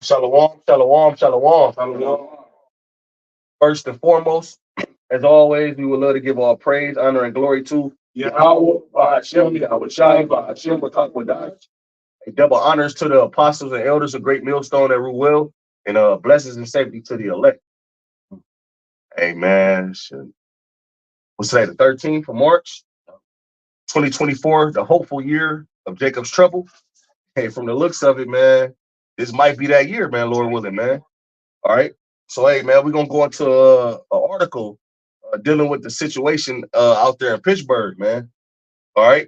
Shalom, shalom, shalom, shalom. First and foremost, as always, we would love to give all praise, honor, and glory to Yahawah, BAHASHAM, YAHAWASHI, BAHASHAM, HAQADASH. Double honors to the apostles and elders of Great Millstone and Ruel, and blessings and safety to the elect. Amen. What's today, the 13th of March, 2024, the hopeful year of Jacob's trouble. Hey, from the looks of it, man, this might be that year, man, Lord willing, man. All right. So, hey, man, we're going to go into an article dealing with the situation out there in Pittsburgh, man. All right.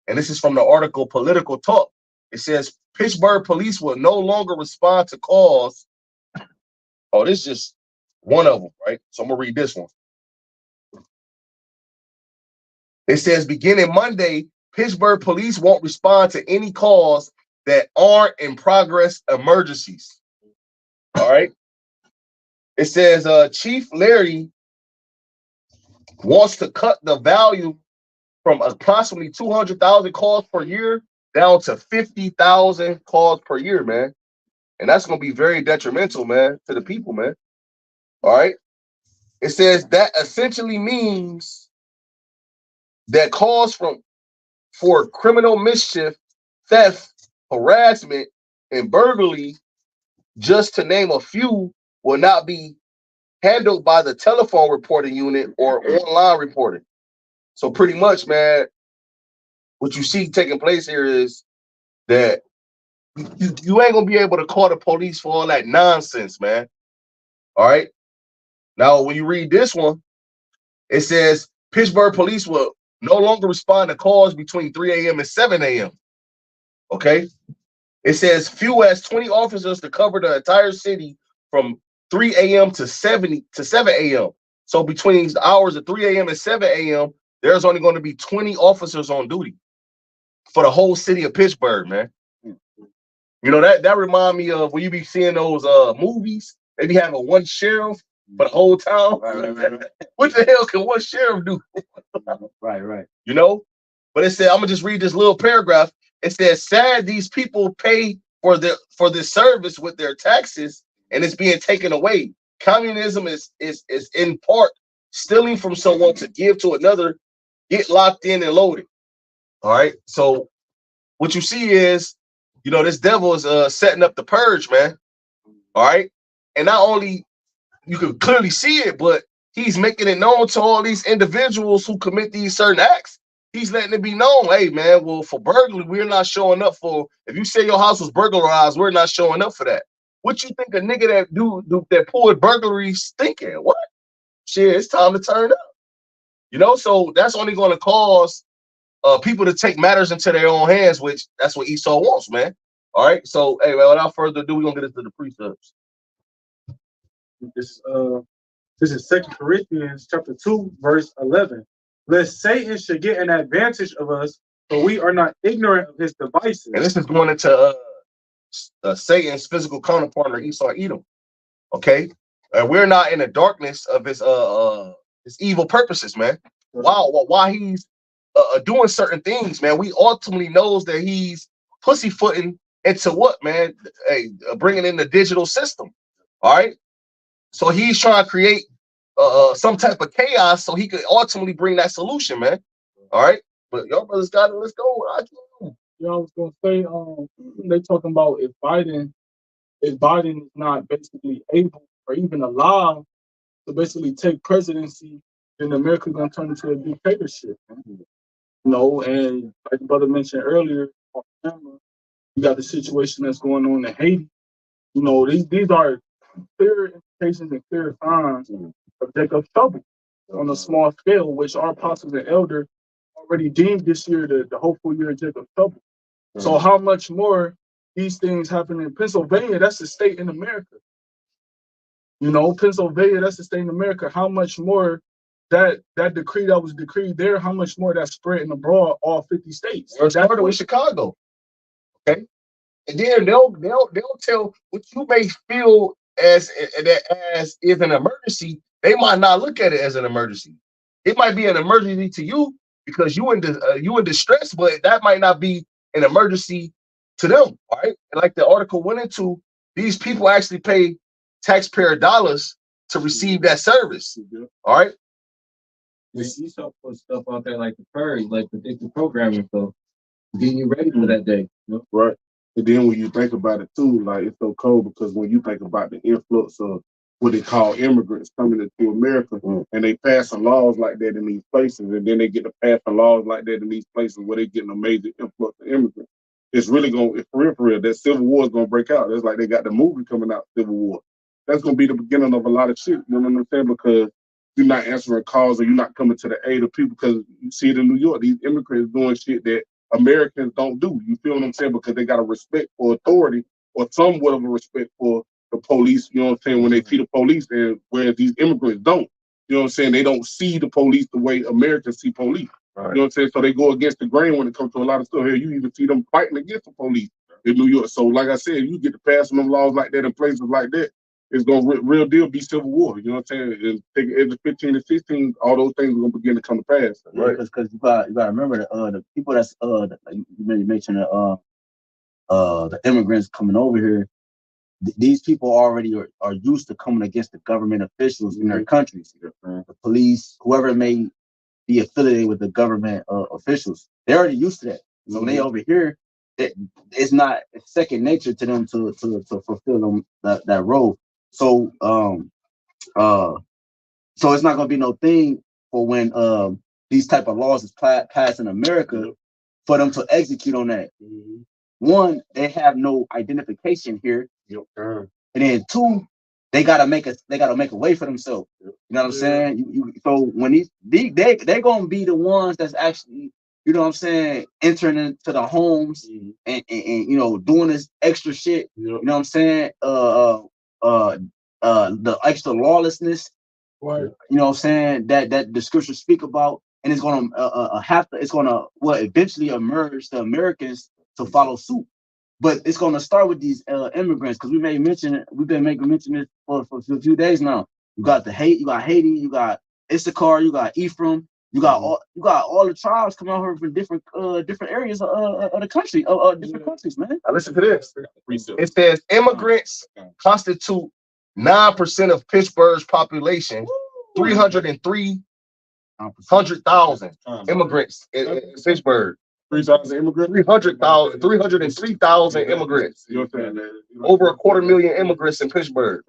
And this is from the article Political Talk. It says Pittsburgh police will no longer respond to calls. Oh, this is just one of them, right? So I'm going to read this one. It says beginning Monday, Pittsburgh police won't respond to any calls that aren't in progress emergencies. All right. It says Chief Larry wants to cut the value from approximately 200,000 calls per year down to 50,000 calls per year, man. And that's going to be very detrimental, man, to the people, man. All right. It says that essentially means that calls for criminal mischief, theft, harassment, and burglary, just to name a few, will not be handled by the telephone reporting unit or online reporting. So pretty much, man, what you see taking place here is that you ain't gonna be able to call the police for all that nonsense, man. All right. Now, when you read this one, it says Pittsburgh police will no longer respond to calls between 3 a.m. and 7 a.m. Okay. It says few as 20 officers to cover the entire city from 3 a.m. to 7 a.m. So between the hours of 3 a.m. and 7 a.m., there's only going to be 20 officers on duty for the whole city of Pittsburgh, man. You know, that remind me of when you be seeing those movies, they be having one sheriff for the whole town. Right. What the hell can one sheriff do? Right. You know? But it said, I'm gonna just read this little paragraph. It says, sad these people pay for this service with their taxes, and it's being taken away. Communism is in part stealing from someone to give to another, get locked in and loaded. All right. So what you see is, you know, this devil is setting up the purge, man. All right. And not only you can clearly see it, but he's making it known to all these individuals who commit these certain acts. He's letting it be known, hey, man, well, for burglary, we're not showing up for, if you say your house was burglarized, we're not showing up for that. What you think a nigga that pulled burglaries thinking? What? Shit, it's time to turn up. You know, so that's only going to cause people to take matters into their own hands, which that's what Esau wants, man. All right. So, hey, man, without further ado, we're gonna get into the precepts. This is 2 Corinthians chapter 2, verse 11. Lest Satan should get an advantage of us, for we are not ignorant of his devices. And this is going into Satan's physical counterpart, Esau Edom. Okay, we're not in the darkness of his evil purposes, man. While he's doing certain things, man, we ultimately knows that he's pussyfooting into what, man? Hey, bringing in the digital system. All right, so he's trying to create some type of chaos so he could ultimately bring that solution, man. All right, but y'all brothers got it. Let's go. I was gonna say, they talking about if Biden is not basically able or even allowed to basically take presidency, then America's gonna turn into a dictatorship. You know, and like the brother mentioned earlier on camera, you got the situation that's going on in Haiti. You know, these are clear indications and clear signs of Jacob's trouble on a small scale, which our apostles and elders already deemed this year the hopeful year of Jacob's trouble. So how much more these things happen in Pennsylvania? That's a state in America. You know, Pennsylvania, that's a state in America. How much more that decree that was decreed there, how much more that's spreading abroad all 50 states? Or started with Chicago. Okay. And then they'll tell what you may feel as is an emergency. They might not look at it as an emergency. It might be an emergency to you because you in distress, but that might not be an emergency to them. All right. And like the article went into, These people actually pay taxpayer dollars to receive that service. All right. You saw put stuff out there like the Prairie, like predictive programming, so getting you ready for that day. You know? Right. And then when you think about it too, like it's so cold because when you think about the influx of what they call immigrants coming into America, and they passing laws like that in these places, and then they get to passing laws like that in these places where they getting a major influx of immigrants. It's really gonna, for real, that civil war is gonna break out. It's like they got the movie coming out, Civil War. That's gonna be the beginning of a lot of shit. You know what I'm saying? Because you're not answering calls or you're not coming to the aid of people, because you see it in New York, these immigrants doing shit that Americans don't do. You feel what I'm saying? Because they got a respect for authority or somewhat of a respect for the police, you know what I'm saying, when they see the police, and whereas these immigrants don't. You know what I'm saying? They don't see the police the way Americans see police. Right. You know what I'm saying? So they go against the grain when it comes to a lot of stuff. Here, you even see them fighting against the police in New York. So like I said, you get to pass them laws like that in places like that, it's going to real deal be civil war. You know what I'm saying? And take it as 15 and 16, all those things are going to begin to come to pass. Right? Because you got to remember the people that's like you mentioned the immigrants coming over here. These people already are used to coming against the government officials in their countries, the police, whoever may be affiliated with the government officials. They're already used to that. So when they over here, it's second nature to them to fulfill them that role. So so it's not gonna be no thing for when these type of laws is passed in America for them to execute on that. One, they have no identification here. And then two, they gotta make a way for themselves. You know what I'm saying? So when they're gonna be the ones that's actually, you know what I'm saying, entering into the homes and you know, doing this extra shit. You know what I'm saying? The extra lawlessness. Right. You know what I'm saying? That the scriptures speak about, and it's gonna eventually emerge the Americans to follow suit. But it's going to start with these immigrants, because we've been making mention this for a few days now. You got Haiti, you got Issachar, you got Ephraim, you got all the tribes coming out here from different areas of the country, different countries, man. Now listen to this. It says immigrants constitute 9% of Pittsburgh's population. 303,000 immigrants in Pittsburgh. 3,000 immigrants? 303,000 immigrants. Over 250,000 immigrants in Pittsburgh.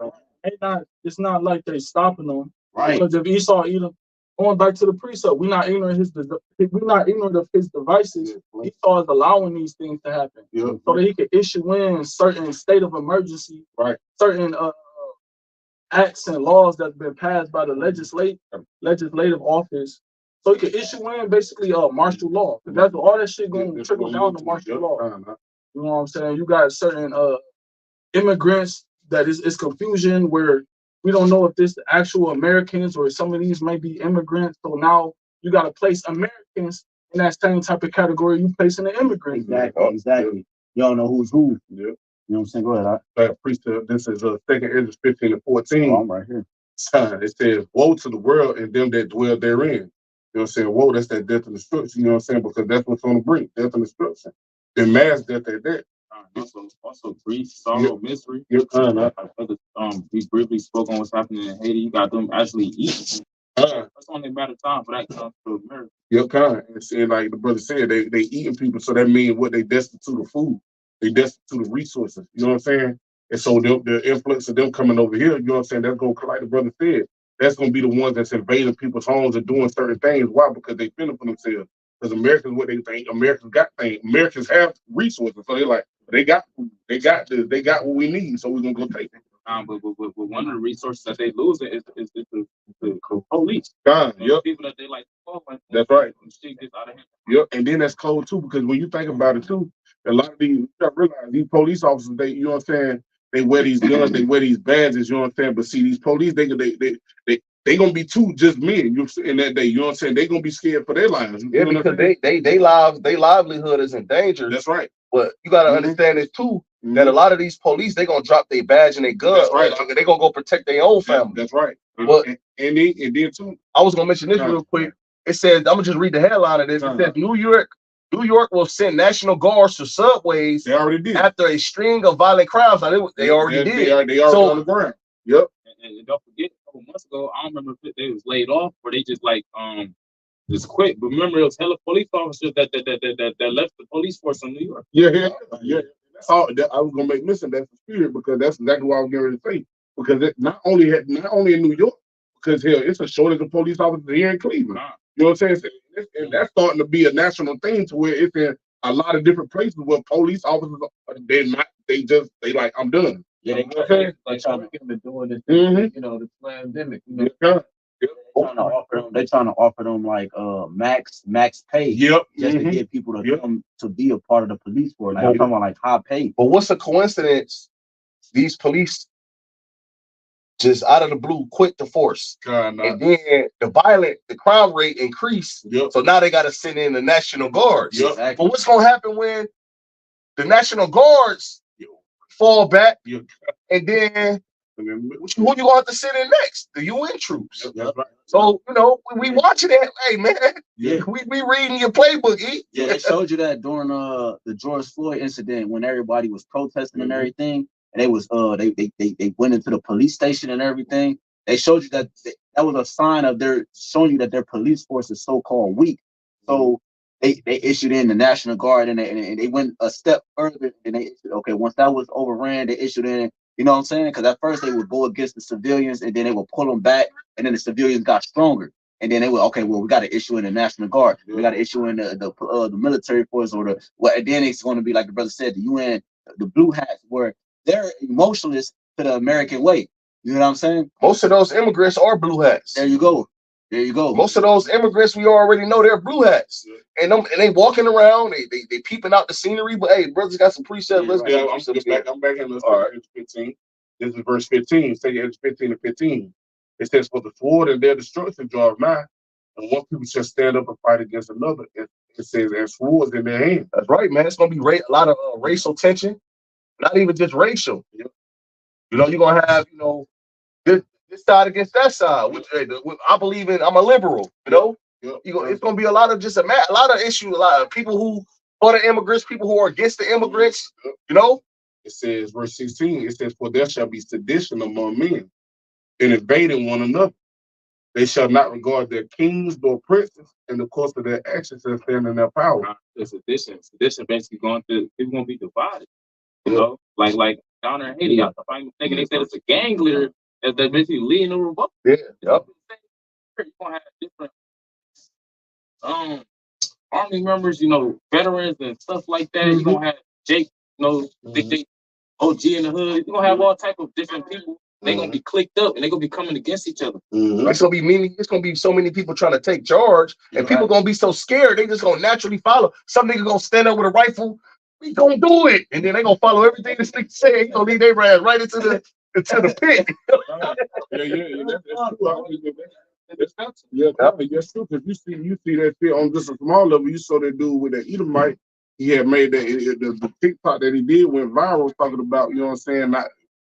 It's not like they're stopping them. Right. Because if Esau going back to the precept, we're not ignorant of his devices. Esau is allowing these things to happen. So that he could issue in certain state of emergency, certain acts and laws that have been passed by the legislative office. So he could issue in basically martial law. That's all that shit going to trickle down to martial law. You know what I'm saying? You got certain immigrants that is confusion where we don't know if this the actual Americans or some of these may be immigrants. So now you got to place Americans in that same type of category you placing the immigrants. Exactly. You don't know who's who. You know what I'm saying? Go ahead. Precept. This is 2 Ezra 15 and 14. Oh, I'm right here. It says, "Woe to the world and them that dwell therein." You know what I'm saying? Whoa, that's that death and destruction, you know what I'm saying? Because that's what's on the brink, death and destruction. Then mass death at that. Also grief, sorrow, misery. We briefly spoke on what's happening in Haiti. You got them actually eating. That's only a matter of time for that comes to America. And like the brother said, they eating people, so that means what they destitute of food. They destitute of resources. You know what I'm saying? And so the influx of them coming over here, you know what I'm saying, that's going to, like the brother said, that's going to be the ones that's invading people's homes and doing certain things. Why? Because they feel it for themselves. Because Americans, what they think, Americans got things. Americans have resources. So they're like, they got food. They got this. They got what we need. So we're going to go take it. But one of the resources that they lose is the police. People that they like. That's right. Shit gets out of hand. And then that's cold too, because when you think about it too, a lot of these, you gotta realize these police officers, they, you know what I'm saying, they wear these guns, they wear these badges, you know what I'm saying. But see, these police, they gonna be too just men, in that day, you know what I'm saying. They gonna be scared for their lives. Yeah, because they livelihood is in danger. That's right. But you gotta understand this too, that a lot of these police, they gonna drop their badge and their gun. That's right. They gonna go protect their own family. That's right. But and then too, I was gonna mention this real quick. It says, I'm gonna just read the headline of this. It says New York New York will send National Guards to subways. They already did. After a string of violent crimes. Now, they already did. They already on the ground. Yep. And don't forget, a couple months ago, I don't remember if they was laid off or they just like just quit. But remember, it was hella police officers that left the police force in New York. Yeah. That's all. I was gonna make mention that's the spirit because that's exactly what I was getting ready to say. Because it not only in New York, because hell, it's a shortage of police officers here in Cleveland. You know what I'm saying? And that's starting to be a national thing to where it's in a lot of different places where police officers they like, I'm done. Yeah, You know what I'm saying? they trying to get them doing this, Mhm. you know, the pandemic. You know, Yeah. they're trying to offer them like max pay. Yep. Just to get people to come to be a part of the police force. Like I'm talking about like high pay. But what's the coincidence? These police just out of the blue quit the force. God, and then the crime rate increased. Yep. So now they got to send in the National Guards. Yep. Exactly. But what's going to happen when the National Guards fall back? Yep. And then who you going to have to send in next? The UN troops. Yep. So, you know, we watching it. Hey, man, we reading your playbook, E. Yeah, they showed you that during the George Floyd incident when everybody was protesting and everything, and they was they went into the police station and everything. They showed you that that was a sign of their showing you that their police force is so-called weak. So they issued in the National Guard and they went a step further and they issued, okay, once that was overran, they issued in, you know what I'm saying? Because at first they would go against the civilians and then they would pull them back, and then the civilians got stronger. And then they would, okay, well, we got to issue in the National Guard. We got to issue in the military force or the what. And then it's going to be like the brother said, the UN, the blue hats, where they're emotionless to the American way. You know what I'm saying? Most of those immigrants are blue hats. There you go. There you go. Most of those immigrants, we already know they're blue hats. And they walking around, they peeping out the scenery. But hey, brothers got some precepts. Let's I'm back in the 15. This is verse 15. Say Exodus 15 and 15. It says, for the sword and their destruction draws nigh, and one people shall stand up and fight against another. It says, and swords in their hands. That's right, man. It's gonna be a lot of racial tension, not even just racial. Yep. You know, you're gonna have, you know, this side against that side. Which I believe in. I'm a liberal. You know, it's gonna be a lot of a lot of issues. A lot of people who for the immigrants, people who are against the immigrants. You know. It says, verse 16. It says, for there shall be sedition among men, in invading one another. They shall not regard their kings nor princes, in the course of their actions and stand in their power. It's sedition. Sedition basically people gonna be divided. You know, like down there in Haiti, I find thinking they said it's a gang leader that's basically leading the revolt. Yeah. Yep. You're gonna have different army members, you know, veterans and stuff like that. You're gonna have Jake, you know, they OG in the hood. You're gonna have all type of different people. They're gonna be clicked up and they're gonna be coming against each other. It's gonna be so many people trying to take charge, and people gonna be so scared they just gonna naturally follow. Some nigga gonna stand up with a rifle. We gonna do it, and then they gonna follow everything this nigga say. He gonna lead their ass right into the pit. That's true. Because you see that shit on just a small level. You saw that dude with that Edomite. He had made the TikTok that he did went viral, talking about, you know what I'm saying,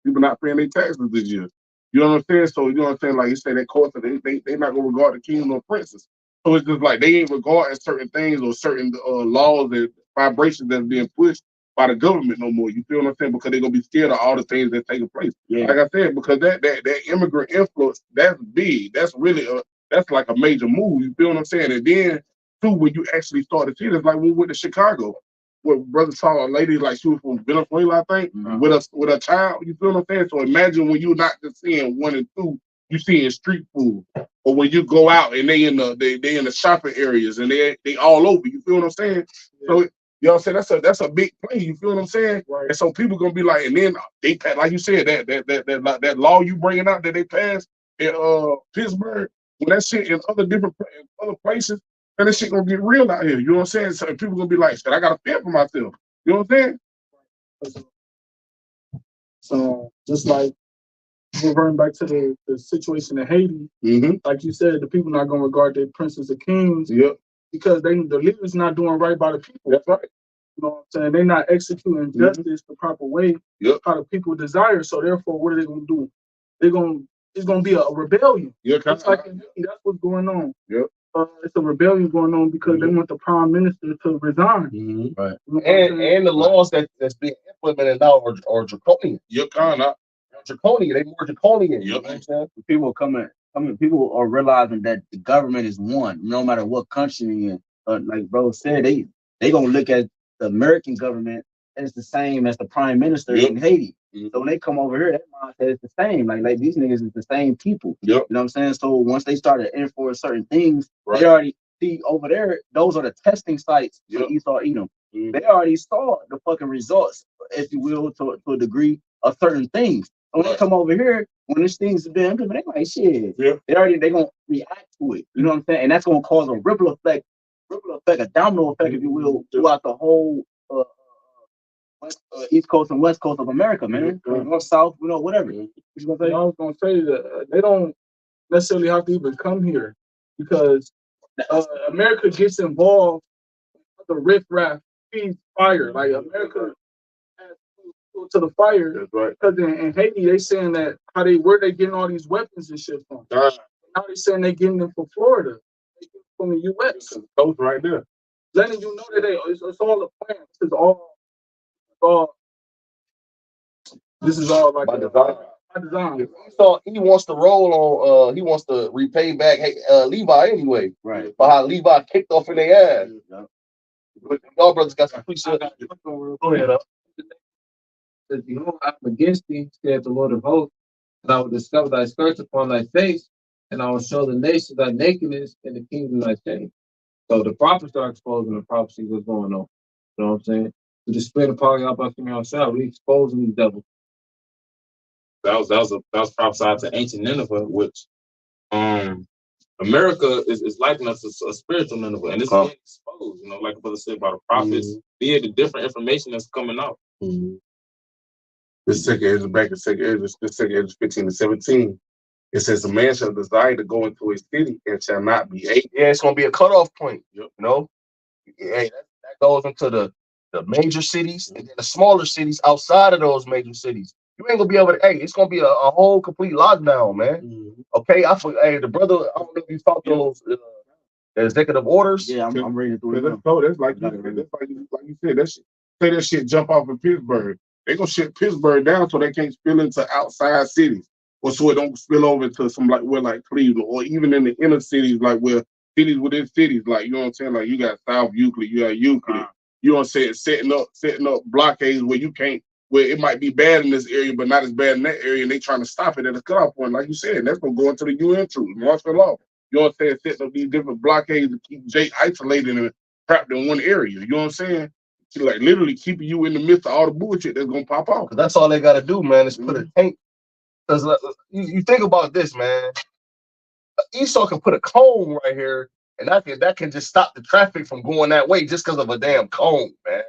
people not paying their taxes this year. You know what I'm saying? So, you know what I'm saying? Like you say, that course, they not gonna regard the king or princes. So it's just like they ain't regarding certain things or certain laws and vibrations that's being pushed by the government no more. You feel what I'm saying? Because they're gonna be scared of all the things that's taking place. Yeah. Like I said, because that immigrant influence, that's big. That's really that's like a major move. You feel what I'm saying? And then too, when you actually start to see this, like when we went to Chicago, where brother saw a lady like she was from Venezuela, I think, with a child. You feel what I'm saying? So imagine when you're not just seeing 1 and 2, you seeing street food, or when you go out and they in the shopping areas and they all over. You feel what I'm saying? Yeah. So you know what I'm saying? That's a big play. You feel what I'm saying? Right. And so people gonna be like, and then they like you said that law you bringing out that they passed in Pittsburgh, when that shit in other places. And this shit gonna get real out here. You know what I'm saying? So people gonna be like, shit, I gotta feel for myself. You know what I'm saying? So just like reverting back to the situation in Haiti, like you said, the people not gonna regard their princes or kings because the leaders not doing right by the people. That's right. You know what I'm saying? They're not executing justice the proper way how the people desire. So therefore, what are they gonna do? It's gonna be a rebellion. It's like in Haiti, that's what's going on. it's a rebellion going on because they want the prime minister to resign. Right. You know what I'm And saying? the laws that's being implemented now are draconian. You're kind of. Draconian. They more draconian. You know what I'm saying? People people are realizing that the government is one, no matter what country you're in. Like bro said, they gonna look at the American government as the same as the prime minister in Haiti. So when they come over here, that mindset is the same. Like these niggas is the same people. You know what I'm saying? So once they started to enforce certain things, they already see over there, those are the testing sites for Esau Edom. They already saw the fucking results, if you will, to a degree of certain things. So when they come over here, when these things have been implemented, they like shit. They gonna react to it. You know what I'm saying? And that's gonna cause a ripple effect, a domino effect, if you will, throughout the whole East Coast and West Coast of America, man. North, South, whatever. What you gonna say? I was gonna say that they don't necessarily have to even come here because America gets involved with the riffraff feeds fire. Like America has to the fire. That's right. Because in Haiti, they saying that where they getting all these weapons and shit from. Now they saying they getting them from Florida, they getting from the U.S. Coast right there. Letting you know that it's all a plan. This is all like By design. by design. So he wants to roll on. He wants to repay back Levi anyway. Right. But how Levi kicked off in their ass. Y'all brothers got some precepts. Go ahead up. Says, behold, I am against thee, saith the Lord of hosts, and I will discover thy skirts upon thy face, and I will show the nations thy nakedness and the kingdom thy shame. So the prophets are exposing the prophecy what's going on. You know what I'm saying? To display the power of Yahweh, we exposing these devils. That was prophesied to ancient Nineveh, which America is liking us a spiritual Nineveh, and it's being exposed. Like the brother said about the prophets, via the different information that's coming out. This second Ezra, back in second Ezra 15 and 17. It says, a man shall desire to go into a city and shall not be able. Yeah, it's gonna be a cutoff point. You know, that goes into the major cities and then the smaller cities outside of those major cities. You ain't gonna be able to. Hey, it's gonna be a whole complete lockdown, man. Okay, the brother. I don't know if you thought those the executive orders. Yeah, I'm reading through it. That's like you said. That shit jump off in Pittsburgh. They gonna shut Pittsburgh down so they can't spill into outside cities, or so it don't spill over to some like Cleveland, or even in the inner cities, like where cities within cities, like you know what I'm saying. Like you got South Euclid, you got Euclid. You know what I'm saying? Setting up blockades where you can't. Where it might be bad in this area, but not as bad in that area, and they trying to stop it at a cutoff point, like you said. And that's gonna go into the UN truth, martial law. You know what I'm saying? Setting up these different blockades to keep Jake isolated and trapped in one area. You know what I'm saying? Like literally keeping you in the midst of all the bullshit that's gonna pop off. That's all they gotta do, man, is put a tank. Because you think about this, man. Esau can put a cone right here, and that can just stop the traffic from going that way just because of a damn cone, man.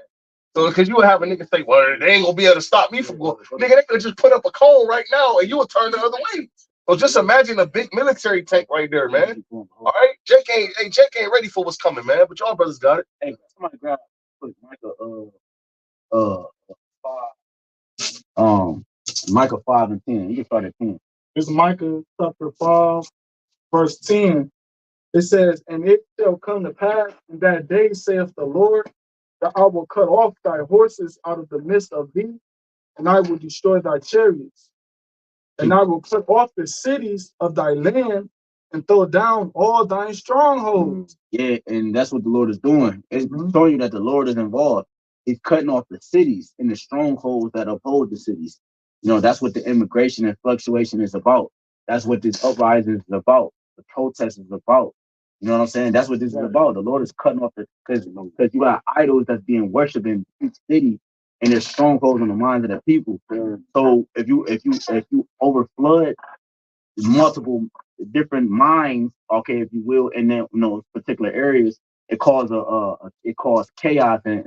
So because you would have a nigga say, well, they ain't gonna be able to stop me from going. Nigga, they could just put up a cone right now and you would turn the other way. So just imagine a big military tank right there, man. All right, Jake ain't ready for what's coming, man. But y'all brothers got it. Hey, somebody grab Micah 5 and 10. You can start at 10. It's Micah chapter 5, verse 10. It says, and it shall come to pass in that day, saith the Lord, that I will cut off thy horses out of the midst of thee, and I will destroy thy chariots. And I will cut off the cities of thy land and throw down all thine strongholds. Yeah, and that's what the Lord is doing. It's showing you that the Lord is involved. He's cutting off the cities and the strongholds that uphold the cities. That's what the immigration and fluctuation is about. That's what this uprising is about. The protest is about. You know what I'm saying? That's what this is about. The Lord is cutting off because you got idols that's being worshipped in each city, and there's strongholds on the minds of the people. So if you overflood multiple different minds, okay, if you will, in those particular areas, it causes chaos in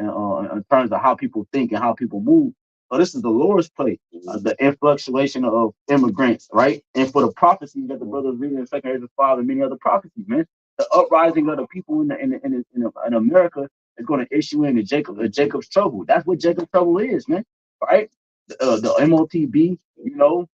terms of how people think and how people move. So this is the Lord's place, the influxuation of immigrants, right? And for the prophecies that the brothers reading in 2 Ezra 5 and many other prophecies, man, the uprising of the people in America is going to issue in Jacob's trouble. That's what Jacob's trouble is, man, right? The MOTB, the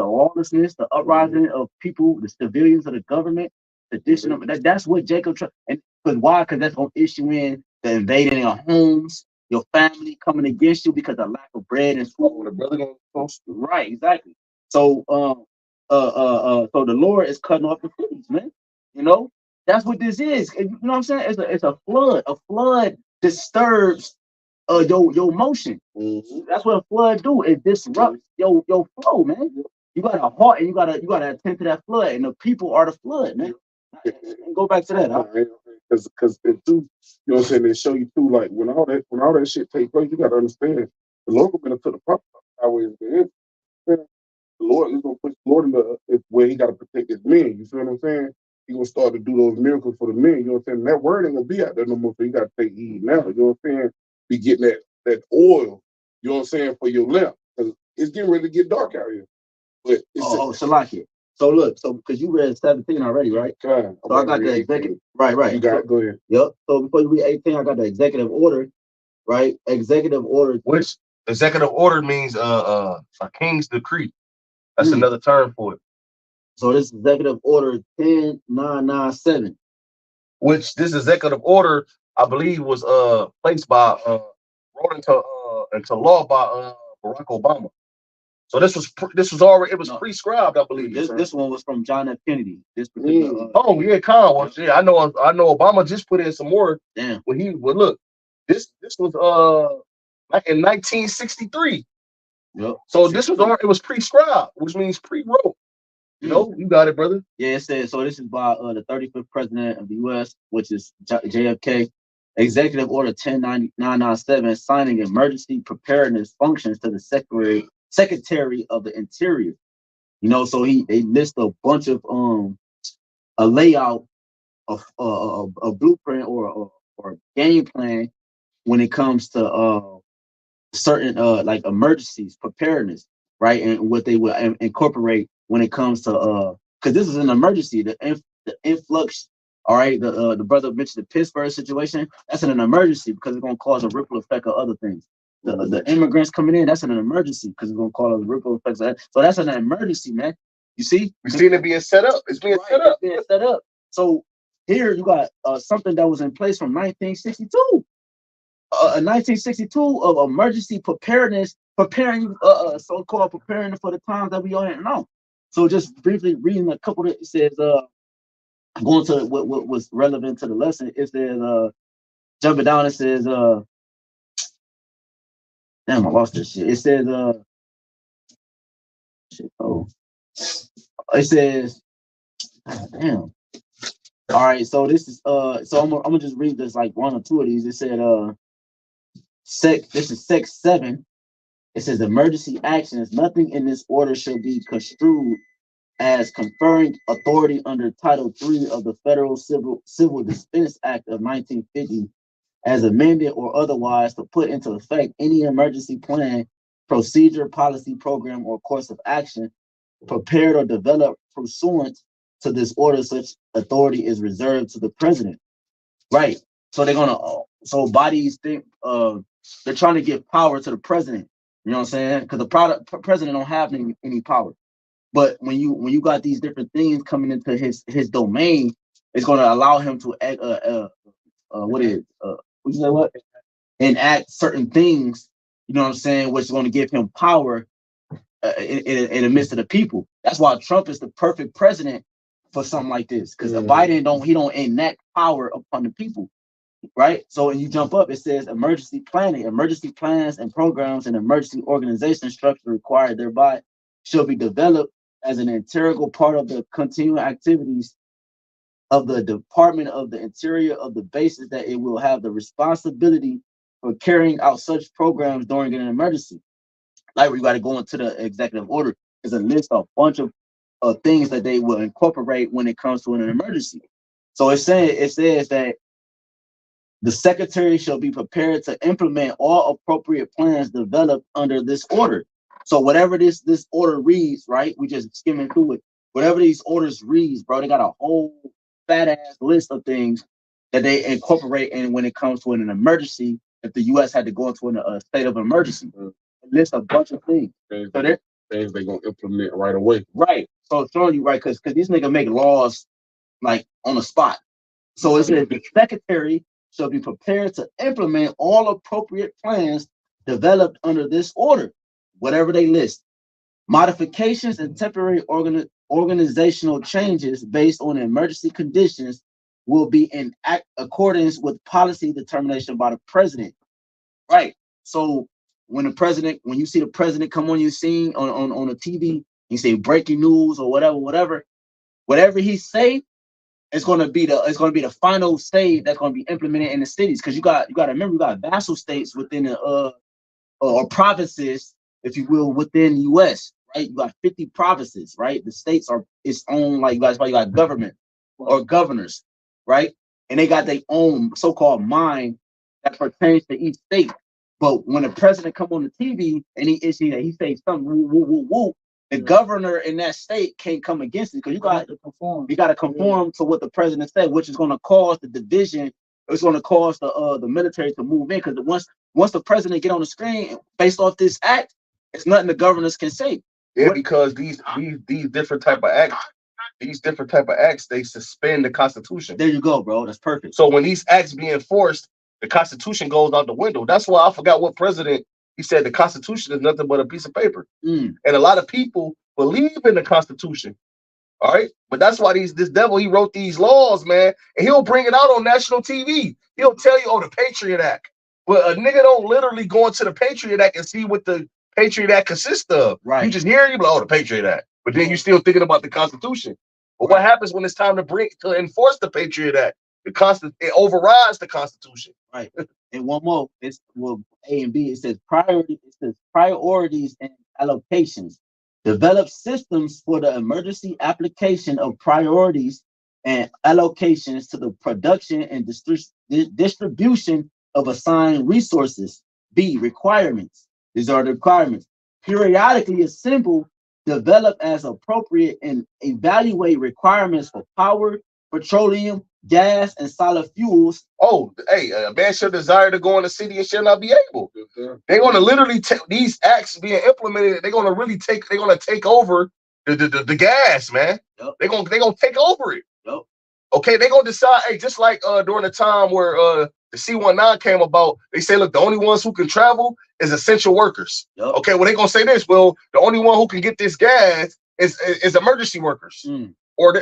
lawlessness, the uprising of people, the civilians of the government, traditional. That's what Jacob and because why? Because that's gonna issue in the invading your homes, your family coming against you because of lack of bread and food. The brother gonna Right, exactly. So so the Lord is cutting off the foods, man. You know, that's what this is. You know what I'm saying? It's a flood. A flood disturbs your motion. That's what a flood do. It disrupts your flow, man. You got a heart and you gotta attend to that flood, and the people are the flood, man. Go back to that, huh? Because too, you know what I'm saying, they show you too, like when all that shit take place, you gotta understand the Lord gonna put the proper highways there. The Lord is gonna put the Lord in the where he gotta protect his men. You feel what I'm saying? He gonna start to do those miracles for the men. You know what I'm saying? That word ain't gonna be out there no more, so you gotta take heed now. You know what I'm saying? Be getting that oil, you know what I'm saying, for your lamp. Because it's getting ready to get dark out here. But it's Salakia. So look, because you read 17 already, right? so I got the executive. Right. You got go ahead. Yep. So before you read 18, I got the executive order, right? Executive order. Which executive order means a king's decree. That's another term for it. So this executive order 10997. Which this executive order, I believe, was placed by wrote into law by Barack Obama. So this was already, it was prescribed, I believe. This one was from John F. Kennedy. This particular. Yeah, I know Obama just put in some more. Damn. When he look, this was like in 1963. Yep. So this was it was prescribed, which means pre-wrote. You know, you got it, brother. Yeah, it says so. This is by the 35th president of the U.S., which is JFK. Executive Order 10997, signing emergency preparedness functions to the Secretary of the Interior. You know, so they list a bunch of a layout of a blueprint or game plan when it comes to certain like emergencies, preparedness, right? And what they will incorporate when it comes to because this is an emergency, the influx. All right, the brother mentioned the Pittsburgh situation. That's an emergency because it's gonna cause a ripple effect of other things. The immigrants coming in, that's an emergency because it's gonna cause a ripple effect. So that's an emergency, man. You see, we seen it being set up. It's being set up. It's being set up. So here you got something that was in place from 1962. 1962 of emergency preparedness, preparing so-called preparing for the times that we are in now. So just briefly reading a couple of it says going to what was relevant to the lesson, it says jumping down, it says damn, I lost this shit. It says it says damn. All right, so this is so I'm gonna just read this like one or two of these. It said this is sec 7. It says emergency actions. Nothing in this order shall be construed as conferring authority under Title III of the Federal Civil Defense Act of 1950, as amended or otherwise, to put into effect any emergency plan, procedure, policy, program, or course of action prepared or developed pursuant to this order. Such authority is reserved to the president. Right. So they're gonna. So bodies think they're trying to give power to the president. You know what I'm saying? Because the president don't have any power. But when you got these different things coming into his domain, it's going to allow him to enact certain things. You know what I'm saying? Which is going to give him power in the midst of the people. That's why Trump is the perfect president for something like this. Because Biden don't enact power upon the people. Right. So when you jump up, it says emergency planning, emergency plans and programs and emergency organization structure required thereby shall be developed as an integral part of the continuing activities of the Department of the Interior of the basis that it will have the responsibility for carrying out such programs during an emergency. Like we got to go into the executive order. There's a list of a bunch of things that they will incorporate when it comes to an emergency. So it says that the secretary shall be prepared to implement all appropriate plans developed under this order. So whatever this order reads, right? We just skimming through it. Whatever these orders reads, bro, they got a whole fat ass list of things that they incorporate in when it comes to an emergency. If the U.S. had to go into a state of emergency, it lists a bunch of things. Things they're gonna implement right away. Right. So it's showing you right because these niggas make laws like on the spot. So it says the secretary shall be prepared to implement all appropriate plans developed under this order, whatever they list. Modifications and temporary organizational changes based on emergency conditions will be in accordance with policy determination by the president. Right. So when you see the president come on your scene on the TV, you say breaking news or whatever he say, it's gonna be the final say that's gonna be implemented in the cities. Because you got to remember, you got vassal states within the or provinces, if you will, within the US, right? You got 50 provinces, right? The states are its own, like you got government or governors, right? And they got their own so-called mind that pertains to each state. But when the president come on the TV and he says something, woo, woo, woo, woo, the governor in that state can't come against it, because you got to conform to what the president said, which is going to cause the division. It's going to cause the military to move in, because once the president get on the screen based off this act, it's nothing the governors can say. Yeah, because these different type of acts, they suspend the Constitution. There you go, bro. That's perfect. So when these acts be enforced, the Constitution goes out the window. That's why I forgot what president he said the Constitution is nothing but a piece of paper. And a lot of people believe in the Constitution. All right, but that's why this devil, he wrote these laws, man, and he'll bring it out on national TV. He'll tell you, oh, the Patriot Act. But a nigga don't literally go into the Patriot Act and see what the Patriot Act consists of. Right. You just hear it, you be like, oh, the Patriot Act. But then you're still thinking about the Constitution. But what happens when it's time to enforce the Patriot Act? It overrides the Constitution. Right. And one more, it's A and B. It says priorities and allocations. Develop systems for the emergency application of priorities and allocations to the production and distribution of assigned resources. B, requirements. These are the requirements. Periodically assemble, develop as appropriate, and evaluate requirements for power, petroleum, gas, and solid fuels. Oh, hey, a man should desire to go in the city and shall not be able. They're going to literally take these acts being implemented. They're going to take over the gas, man. Yep. They're going to take over it. Yep. Okay, they're going to decide, hey, just like during the time where the C-19 came about, they say, look, the only ones who can travel is essential workers. Yep. Okay, well, they're going to say this, well, the only one who can get this gas is emergency workers. Or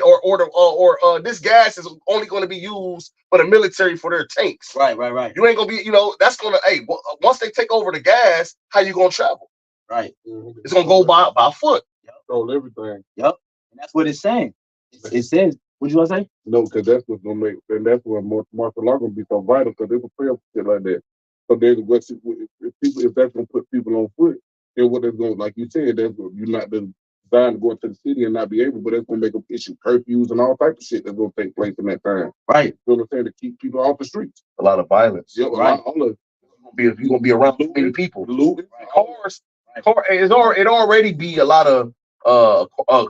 this gas is only going to be used for the military for their tanks. Right. You ain't gonna be, that's gonna. Hey, once they take over the gas, how you gonna travel? Right. It's gonna go by foot. Control everything. Yep. And that's what it's saying. It says. What you want to say? No, because that's what's gonna make, and that's why martial law gonna be so vital, because they prepare for shit like that. So if that's gonna put people on foot, then what they're gonna, like you said, you're not designed to go into the city and not be able, but that's gonna make them issue curfews and all types of shit that's gonna take place in that time. Right. You know what I'm saying? To keep people off the streets. A lot of violence. Yeah, right. You're gonna be around too many people. Looting. Cars. It already be a lot of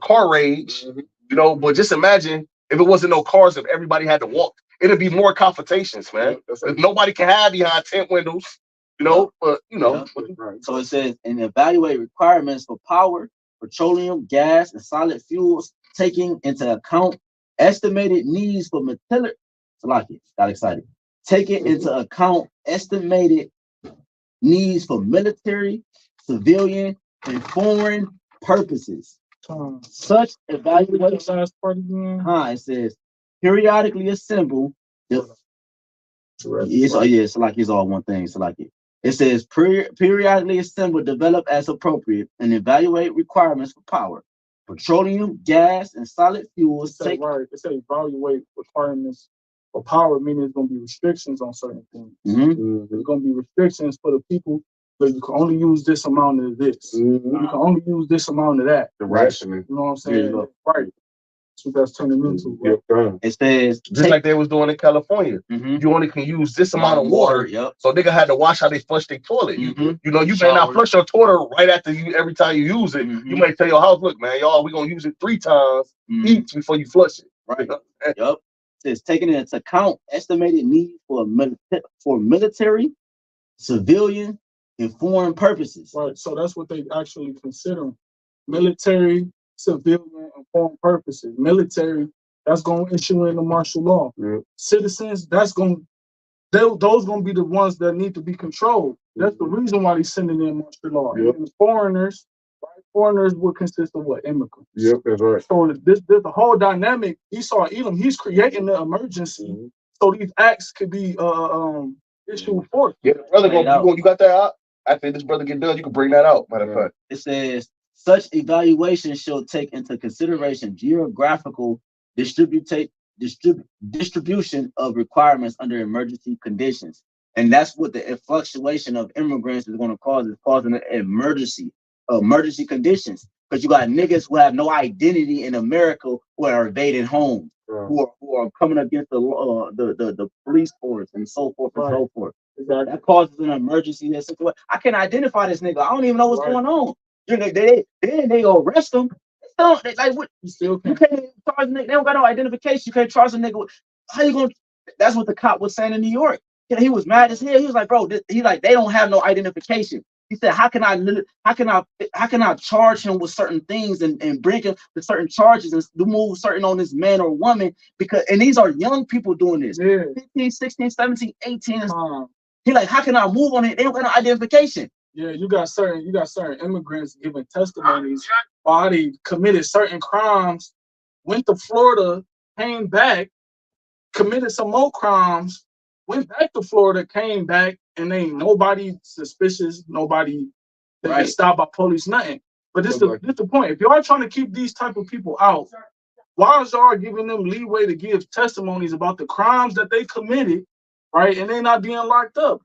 car rage. But just imagine if it wasn't no cars, if everybody had to walk, it'd be more confrontations, man. Nobody can hide behind tent windows, but So it says, and evaluate requirements for power, petroleum, gas, and solid fuels, taking into account estimated needs for military. Got excited. Taking into account estimated needs for military, civilian, and foreign purposes. Such evaluation. It says periodically assemble. It's like it's all one thing. It's like it. It says periodically assemble, develop as appropriate, and evaluate requirements for power, petroleum, gas, and solid fuels. It say evaluate requirements for power, meaning there's going to be restrictions on certain things. There's going to be restrictions for the people. So you can only use this amount of this. You can only use this amount of that. The rationing. You know what I'm saying? Yeah. Right. That's what that's turning into. Yep. It says just like they was doing in California. You only can use this amount of water. Yep. So nigga had to watch how they flush their toilet. You may not flush your toilet right after every time you use it. You may tell your house, look, man, y'all, we're gonna use it 3 times each before you flush it. Right. Yep. It says taking into account estimated needs for military, civilian, and foreign purposes. Right. So that's what they actually consider: military, civilian, and foreign purposes. Military that's going to issue in the martial law. Yeah. Citizens, those going to be the ones that need to be controlled. That's the reason why they're sending in martial law. Yep. And foreigners, right? Foreigners would consist of what? Immigrants. Yep, that's right. So this the whole dynamic. Esau Edom, he's creating the emergency so these acts could be issued forth. Yeah, brother, you got that out? After this brother get done, you can bring that out. Matter of fact, it says such evaluation shall take into consideration geographical distribution of requirements under emergency conditions, and that's what the fluctuation of immigrants is going to cause. It's causing an emergency conditions, because you got niggas who have no identity in America who are evading homes, who are coming against the police force and so forth and so forth. Exactly. That causes an emergency. I can't identify this nigga. I don't even know what's going on. They arrest him. You can't charge a nigga. They don't got no identification. You can't charge a nigga. How you gonna? That's what the cop was saying in New York. He was mad as hell. He was like, bro, they don't have no identification. He said, how can I charge him with certain things and bring him to certain charges and move certain on this man or woman? And these are young people doing this. 15, 16, 17, 18. He like, how can I move on it? They don't got no identification. Yeah, you got certain immigrants giving testimonies while they committed certain crimes, went to Florida, came back, committed some more crimes, went back to Florida, came back, and ain't nobody suspicious, nobody that get stopped by police, nothing. But this the point. If y'all trying to keep these type of people out, why is y'all giving them leeway to give testimonies about the crimes that they committed, right? And they not being locked up.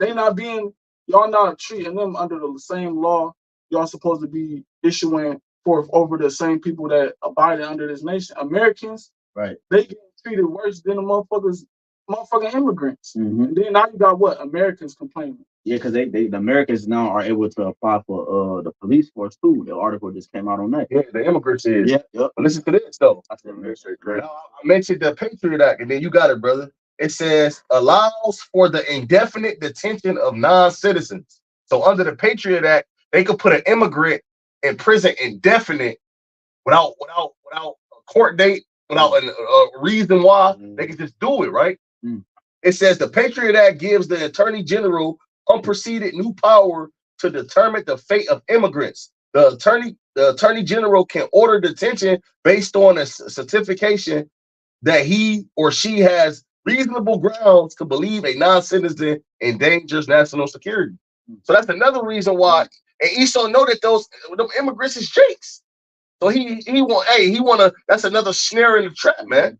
Y'all not treating them under the same law y'all supposed to be issuing forth over the same people that abide under this nation. Americans, right? They get treated worse than the motherfucking immigrants. And then now you got what? Americans complaining. Yeah, because the Americans now are able to apply for the police force too. The article just came out on that. Yeah, the immigrants is. Yep. But listen to this though. I mentioned the Patriot Act, and then you got it, brother. It says allows for the indefinite detention of non-citizens. So under the Patriot Act, they could put an immigrant in prison indefinite without a court date, without a reason why. They can just do it, right? It says the Patriot Act gives the Attorney General unpreceded new power to determine the fate of immigrants. The Attorney General can order detention based on a certification that he or she has reasonable grounds to believe a non-citizen endangers national security. So that's another reason why. And Esau know that them immigrants is jakes. So he wanna. That's another snare in the trap, man.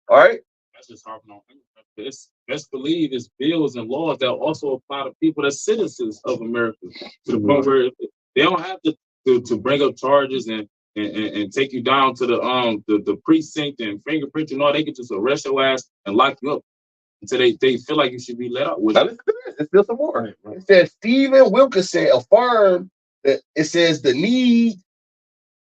All right. That's just harping on immigrants. Best believe it's bills and laws that also apply to people that's citizens of America, to the point where they don't have to bring up charges and take you down to the precinct and fingerprint and all. They can just arrest your ass and lock you up until they feel like you should be let out. Let's still some more. It says Stephen Wilkinson affirmed that it says the need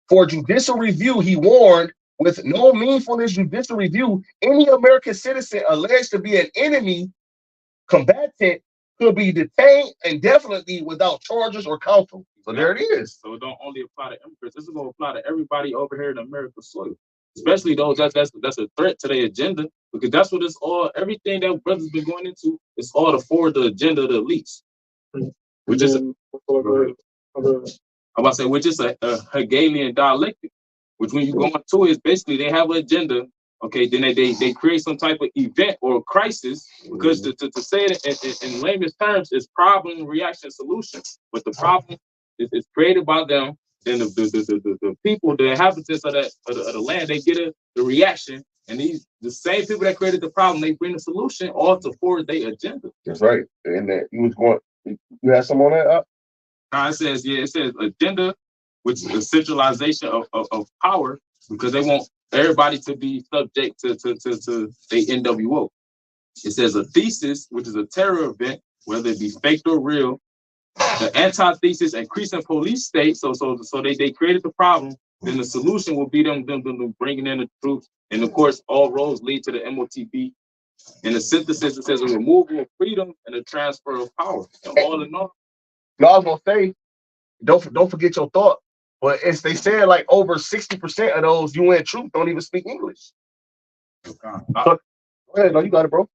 for judicial review. He warned, with no meaningfulness judicial review, any American citizen alleged to be an enemy combatant could be detained indefinitely without charges or counsel. So there it is. So it don't only apply to immigrants. This is going to apply to everybody over here in America's soil, especially those that's a threat to their agenda, because that's what it's all. Everything that brothers been going into, it's all to forward the agenda of the elites, which is which is a Hegelian dialectic. Which when you go into it, is basically they have an agenda. Okay, then they create some type of event or crisis, because to say it in layman's terms is problem, reaction, solution. But the problem is created by them. Then the people, the inhabitants of the land, they get the reaction, and the same people that created the problem, they bring the solution all to forward their agenda. That's right. And you was going. You had some on that? It says agenda, which is the centralization of power, because they want everybody to be subject to the NWO. It says a thesis, which is a terror event, whether it be fake or real. The antithesis, increasing police state. So they created the problem. Then the solution will be them bringing in the troops. And of course, all roads lead to the MOTP. And the synthesis, it says a removal of freedom and a transfer of power. And all in all. No, I was gonna say, don't forget your thought. But as they said, like over 60% of those UN troops don't even speak English. Go ahead, no, you got it, bro.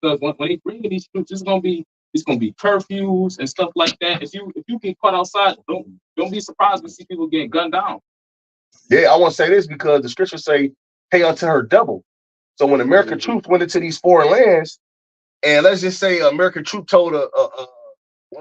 Because when they bring in these troops, it's gonna be curfews and stuff like that. If you get caught outside, don't be surprised when you see people getting gunned down. Yeah, I want to say this because the scriptures say, "Pay unto her double." So when American troops went into these foreign lands, and let's just say an American troop told one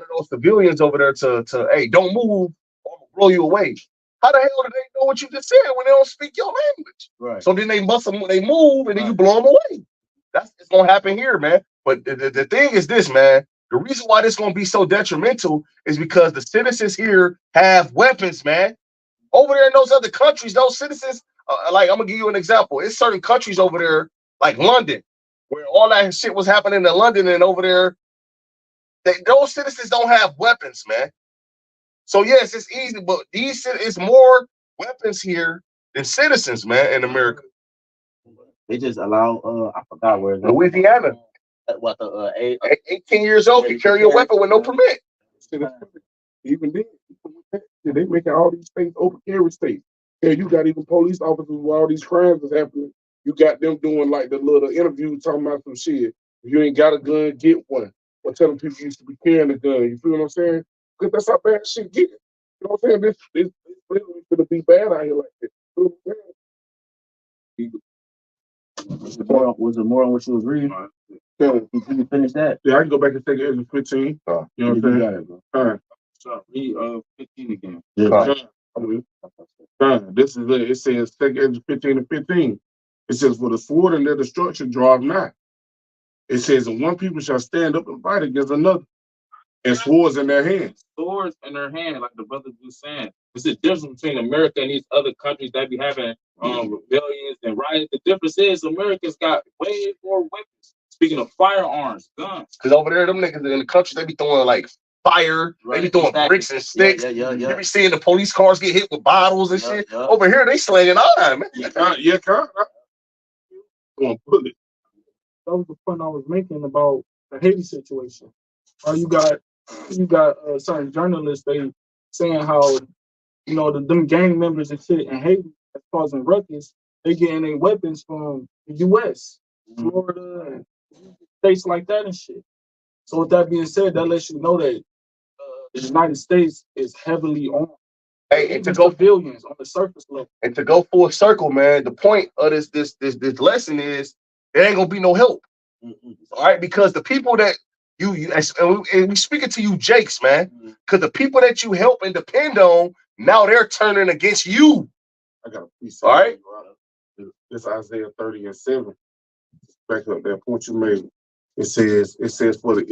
of those civilians over there to hey, don't move, or I'm gonna blow you away. How the hell do they know what you just said when they don't speak your language? Right. So then they must them, they move, and then you blow them away. It's gonna happen here, man. But the thing is this, man. The reason why this is gonna be so detrimental is because the citizens here have weapons, man. Over there in those other countries, those citizens, like I'm gonna give you an example. It's certain countries over there, like London, where all that shit was happening in London, and over there, those citizens don't have weapons, man. So yes, it's easy, but it's more weapons here than citizens, man, in America. They just allow I forgot where Louisiana. What the 18 years old can carry a weapon with no permit. Even then, they making all these states open carry states. Yeah, you got even police officers where all these crimes is happening. You got them doing like the little interview talking about some shit. If you ain't got a gun, get one. Or telling people you used to be carrying a gun. You feel what I'm saying? Because that's how bad shit get. You know what I'm saying? This really gonna be bad out here like this. You know what I'm was it more on what you was reading? saying? Can you finish that? Yeah, I can go back and take it as 15. You know what I'm saying? Got it, bro. All right. So read 15 again. This is it. It says take Ezra 15 and 15. It says, for the sword and their destruction draweth nigh. It says, and one people shall stand up and fight against another, and swords in their hands. Swords in their hand, like the brother was saying. It's the difference between America and these other countries that be having rebellions and riots. The difference is America's got way more weapons. Speaking of firearms, guns. Because over there, them niggas in the country, they be throwing like fire, they be throwing bricks and sticks. You be seeing the police cars get hit with bottles and shit. Over here, they slinging iron, man. Gonna put it. That was the point I was making about the Haiti situation. You got certain journalists, they saying how, you know, them gang members and shit in Haiti that's causing ruckus, they getting their weapons from the U.S., Florida, and states like that and shit. So with that being said, that lets you know that the United States is heavily on. Hey, and to go billions on the surface level. And to go full circle, man, the point of this lesson is there ain't gonna be no help. All right, because the people that and we speaking to you, Jakes, man, because the people that you help and depend on, now they're turning against you. I got a piece. All right. This Isaiah 30 and 7. Back up that point you made. It says for the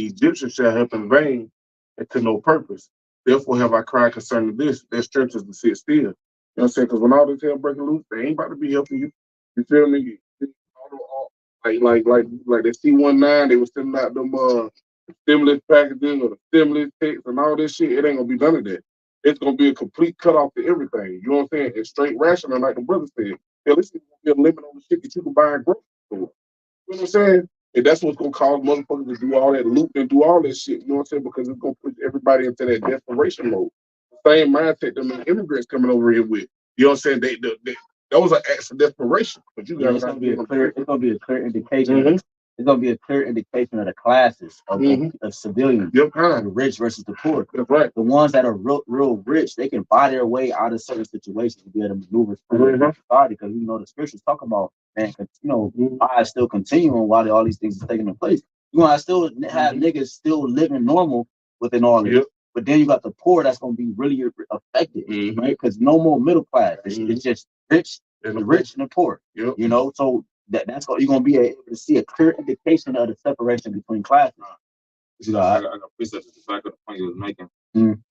Egyptians shall help in vain and to no purpose. Therefore have I cried concerning this. Their strength is to sit still. You know what I'm saying? Because when all this hell breaking loose, they ain't about to be helping you. You feel me? Like the C-19, they was sending out them stimulus packages or the stimulus checks and all this shit. It ain't gonna be none of that. It's gonna be a complete cutoff to everything. You know what I'm saying? It's straight rationing, like the brother said. Hell, this is gonna be a limit on the shit that you can buy in grocery store. You know what I'm saying? And that's what's gonna cause motherfuckers to do all that loot and do all that shit. You know what I'm saying? Because it's gonna put everybody into that desperation mode. The same mindset that the immigrants coming over here with. You know what I'm saying? Those are acts of desperation. But you guys it's gonna be a clear indication. It's gonna be a clear indication of the classes of civilians, the rich versus the poor. That's right. The ones that are real rich, they can buy their way out of certain situations to be able to maneuver through society. Because you know the scriptures talk about, man, you know, lives still continuing while all these things are taking place. You know, I still have niggas still living normal within all this. But then you got the poor that's gonna be really affected, right? Because no more middle class. It's just rich and the rich and the poor. You know, so that's what you're gonna be able to see a clear indication of the separation between classes. I got precepts to back up the point you was making.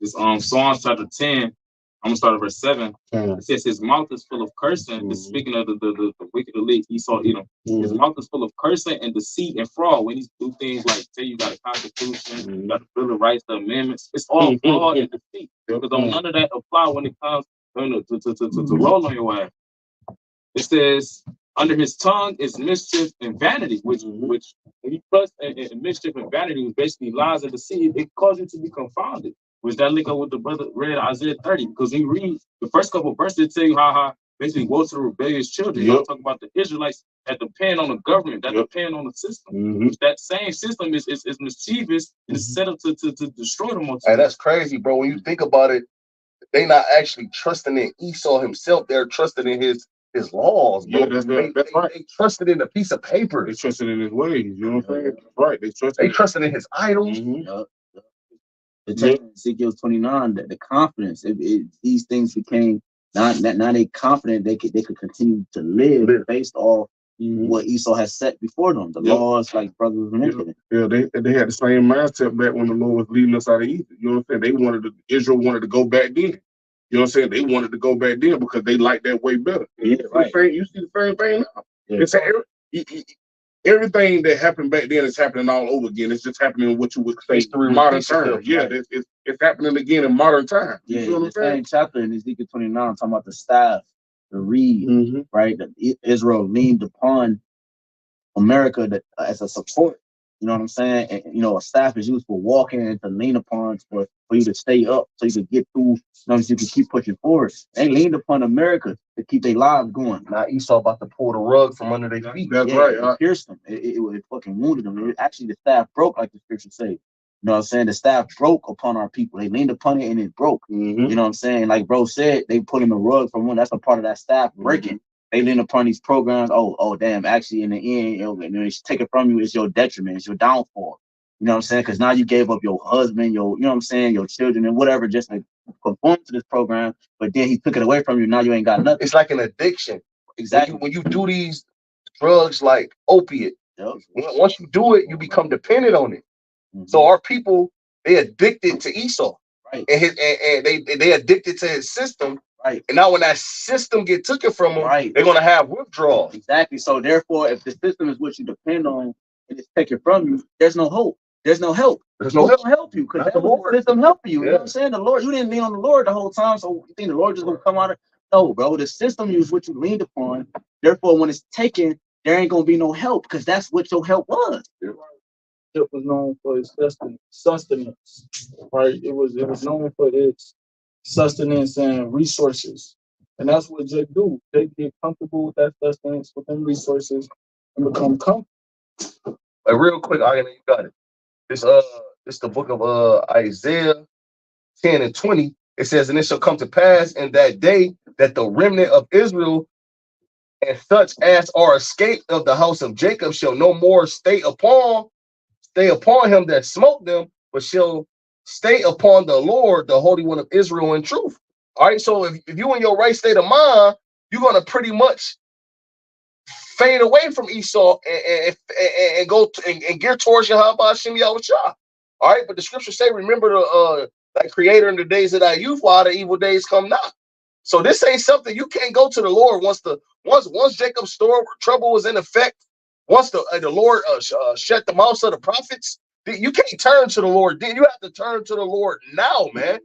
This Psalms chapter 10. I'm gonna start at verse 7. It says his mouth is full of cursing. It's speaking of the wicked elite Esau, Edom. His mouth is full of cursing and deceit and fraud. When he do things like say you got a constitution, you got the Bill of Rights, the amendments, it's all fraud and deceit. Because none of that apply when it comes to roll on your ass. It says under his tongue is mischief and vanity, which when you trust in mischief and vanity, was basically lies and deceit. It causes you to be confounded. Which that link up with the brother read Isaiah 30, because when you read the first couple of verses, it tell you how basically woe to the rebellious children. Yep. Y'all talk about the Israelites that depend on the government, that Yep. depend on the system. Mhm. That same system is mischievous and is set up to destroy them. Hey, that's crazy, bro. When you think about it, they not actually trusting in Esau himself. They're trusting in his laws, bro. Yeah, that's right. They trusted in a piece of paper. They trusted in his ways. You know what I'm saying? That's right. They trusted in his idols. Mhm. Yup. The text in Ezekiel 29, the confidence, these things became now they confident they could continue to live based off what Esau has set before them, the laws, like brothers mentioned. Yeah, they had the same mindset back when the Lord was leading us out of Egypt. You know what I'm saying? Israel wanted to go back then. You know what I'm saying? They wanted to go back then because they liked that way better. Yeah, right. You see the same thing now. Yeah. Everything that happened back then is happening all over again. It's just happening in what you would say modern times. Yeah, it's happening again in modern times. Yeah, you know the same chapter in Ezekiel 29 talking about the staff, the reed, right? That Israel leaned upon America as a support. You know what I'm saying? And, you know, a staff is used for walking and to lean upon for you to stay up so you can get through, so you can keep pushing forward. They leaned upon America to keep their lives going. Now Esau about to pull the rug from under their feet. That's right. It pierced them. It fucking wounded them. Actually, the staff broke, like the scripture say. You know what I'm saying? The staff broke upon our people. They leaned upon it and it broke. You know what I'm saying? Like bro said, they put him a rug from one. That's a part of that staff breaking. They lean upon these programs. Oh, damn. Actually, in the end, when they take it from you, it's your detriment. It's your downfall. You know what I'm saying? Because now you gave up your husband, you know what I'm saying, your children and whatever, just to conform to this program. But then he took it away from you. Now you ain't got nothing. It's like an addiction. Exactly. When you do these drugs like opiate, once you do it, you become dependent on it. So our people, they addicted to Esau. Right. And they addicted to his system. Right. And now when that system get taken from them, right, they're gonna have withdrawals. Exactly. So therefore, if the system is what you depend on and it's taken from you, there's no hope. There's no help. There's no help. Help you because the system helping you. You know what I'm saying? The Lord, you didn't lean on the Lord the whole time, so you think the Lord just gonna come out of no, bro. The system is what you leaned upon. Therefore, when it's taken, there ain't gonna be no help because that's what your help was. It was known for its sustenance, right? It was known for its sustenance and resources, and that's what they do. They get comfortable with that sustenance, with them resources, and become comfortable. Real quick, you got it. This the book of Isaiah 10 and 20. It says, "And it shall come to pass in that day that the remnant of Israel and such as are escaped of the house of Jacob shall no more stay upon him that smote them, but shall stay upon the Lord, the Holy One of Israel in truth." All right, so if you in your right state of mind, you're gonna pretty much fade away from Esau and go and gear towards YAHWASHI YAHWASHI. All right, but the scriptures say, "Remember the thy creator in the days of thy youth, while the evil days come not." So this ain't something you can't go to the Lord once Jacob's store trouble was in effect. Once the Lord shut the mouths of the prophets, you can't turn to the Lord. Then you have to turn to the Lord now, man.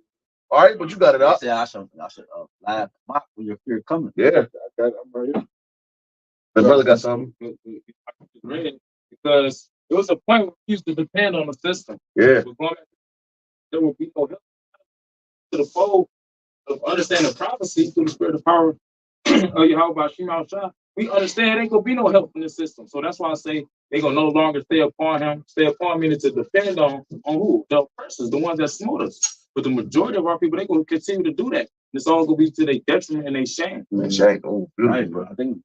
All right, but you got it up. I should laugh when your fear coming. Yeah, I'm right here. the brother got something. Because it was a point where we used to depend on the system. Yeah. There will be no help to the fold of understanding prophecy through the spirit of power of YAHWASHI YAHWASHI. We understand ain't gonna be no help in the system. So that's why I say they gonna no longer stay upon him. Stay upon meaning to depend on who? The oppressors, the ones that smote us. But the majority of our people, they gonna continue to do that. It's all gonna be to their detriment and their shame. Oh, Right, bro. I think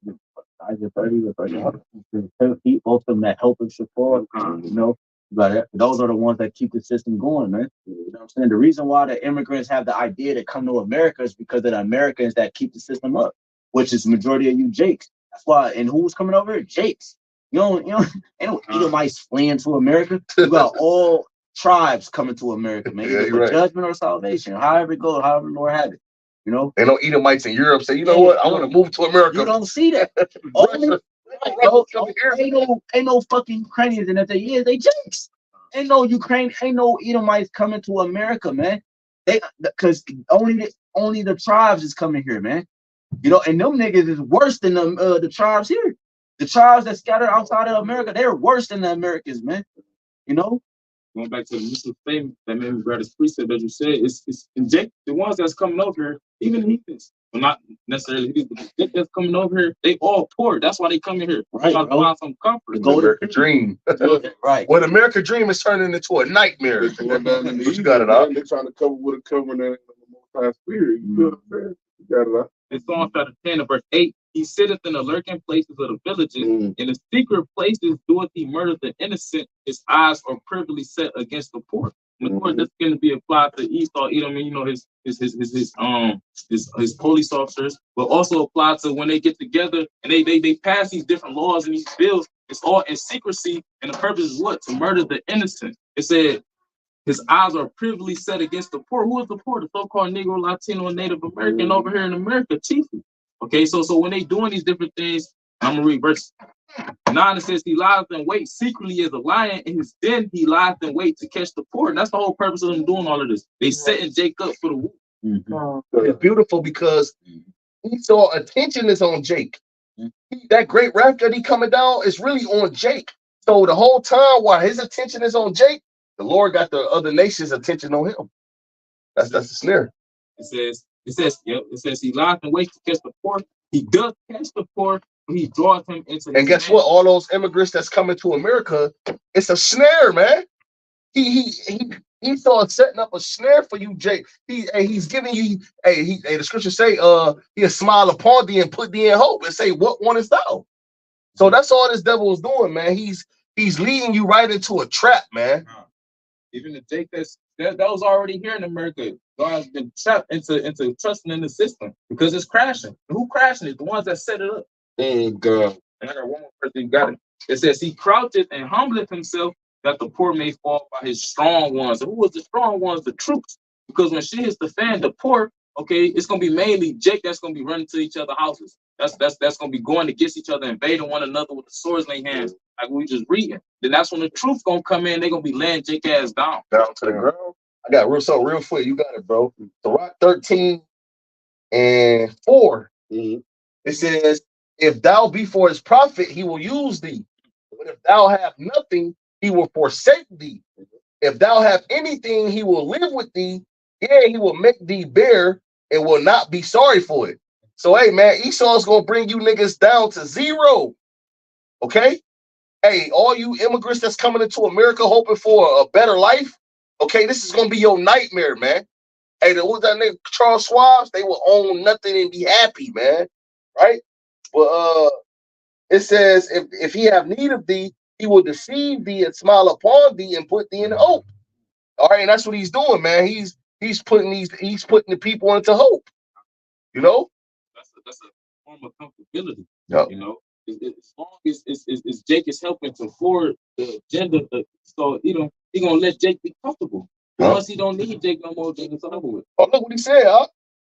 I just 30 or 30 keep both of them that help and support. You know, but those are the ones that keep the system going, man. You know what I'm saying? The reason why the immigrants have the idea to come to America is because of the Americans that keep the system up, which is the majority of you Jakes. That's why. And who's coming over here? Jakes. You know, ain't no Edomites fleeing to America. You got all tribes coming to America, man. Either for judgment or salvation. However it goes, however the Lord had it. You know, ain't no Edomites in Europe say, you know what, I want to move to America. You don't see that. Ain't no fucking Ukrainians, and if they is, they Jakes. Ain't no Edomites coming to America, man. Because only the tribes is coming here, man. You know, and them niggas is worse than the tribes here. The tribes that scattered outside of America, they're worse than the Americans, man. You know. Going back to the initial statement that made me grab this precept that you said, it's the ones that's coming over here, even the heathens, well, not necessarily these, but the that's coming over here, they all poor. That's why they coming here. Right, Trying to bro. find some comfort. The The golden American dream. right. When American dream is turning into a nightmare. They going down in the But you got it man. out. They trying to cover with a covering that ain't the most high spirit. You feel what I'm saying? You got it out. In Psalm chapter 10 and verse 8, he sitteth in the lurking places of the villages. In the secret places doeth he murder the innocent. His eyes are privily set against the poor. And of course, that's going to be applied to Esau, Edom, and you know his police officers, but also applied to when they get together and they pass these different laws and these bills. It's all in secrecy, and the purpose is what? To murder the innocent. It said his eyes are privily set against the poor. Who is the poor? The so-called Negro, Latino, and Native American over here in America, chiefly. Okay, so when they doing these different things, I'm gonna read verse 9. It says he lies in wait secretly as a lion, and his den he lies in wait to catch the poor. And that's the whole purpose of them doing all of this. They setting Jake up for the war. It's beautiful because Esau attention is on Jake. That great wrath that he coming down is really on Jake. So the whole time while his attention is on Jake, the Lord got the other nations' attention on him. That's the snare. It says he lies in wait to catch the poor. He does catch the poor, but he draws him into And guess what? All those immigrants that's coming to America, it's a snare, man. He started setting up a snare for you, Jake. He's giving you the scriptures say he'll smile upon thee and put thee in hope and say, what one is thou? So that's all this devil is doing, man. He's leading you right into a trap, man. Even the Jake that was already here in America. God has been trapped into trusting in the system because it's crashing. Who crashing it? The ones that set it up. God. And I got one more person got it. It says he croucheth and humbleth himself that the poor may fall by his strong ones. And who was the strong ones? The troops. Because when shit hits the fan, the poor, okay, it's gonna be mainly Jake that's gonna be running to each other's houses. That's gonna be going against each other, invading one another with the swords in their hands, like we just reading. Then that's when the troops gonna come in. They're gonna be laying Jake ass down to the ground. I got real quick. You got it, bro. Sirach 13 and 4. It says, if thou be for his profit, he will use thee. But if thou have nothing, he will forsake thee. If thou have anything, he will live with thee. Yeah, he will make thee bear and will not be sorry for it. So, hey, man, Esau's going to bring you niggas down to 0. Okay? Hey, all you immigrants that's coming into America hoping for a better life, okay, this is going to be your nightmare, man. Hey, who's that nigga, Charles Schwab? They will own nothing and be happy, man. Right? But it says, if he have need of thee, he will deceive thee and smile upon thee and put thee in hope. All right, and that's what he's doing, man. He's putting the people into hope. You know? That's a form of comfortability. Yep. You know, as long as Jake is helping to forward the agenda, so he gonna let Jake be comfortable. Once he don't need Jake no more, Jake is over with. Oh, look what he said, huh?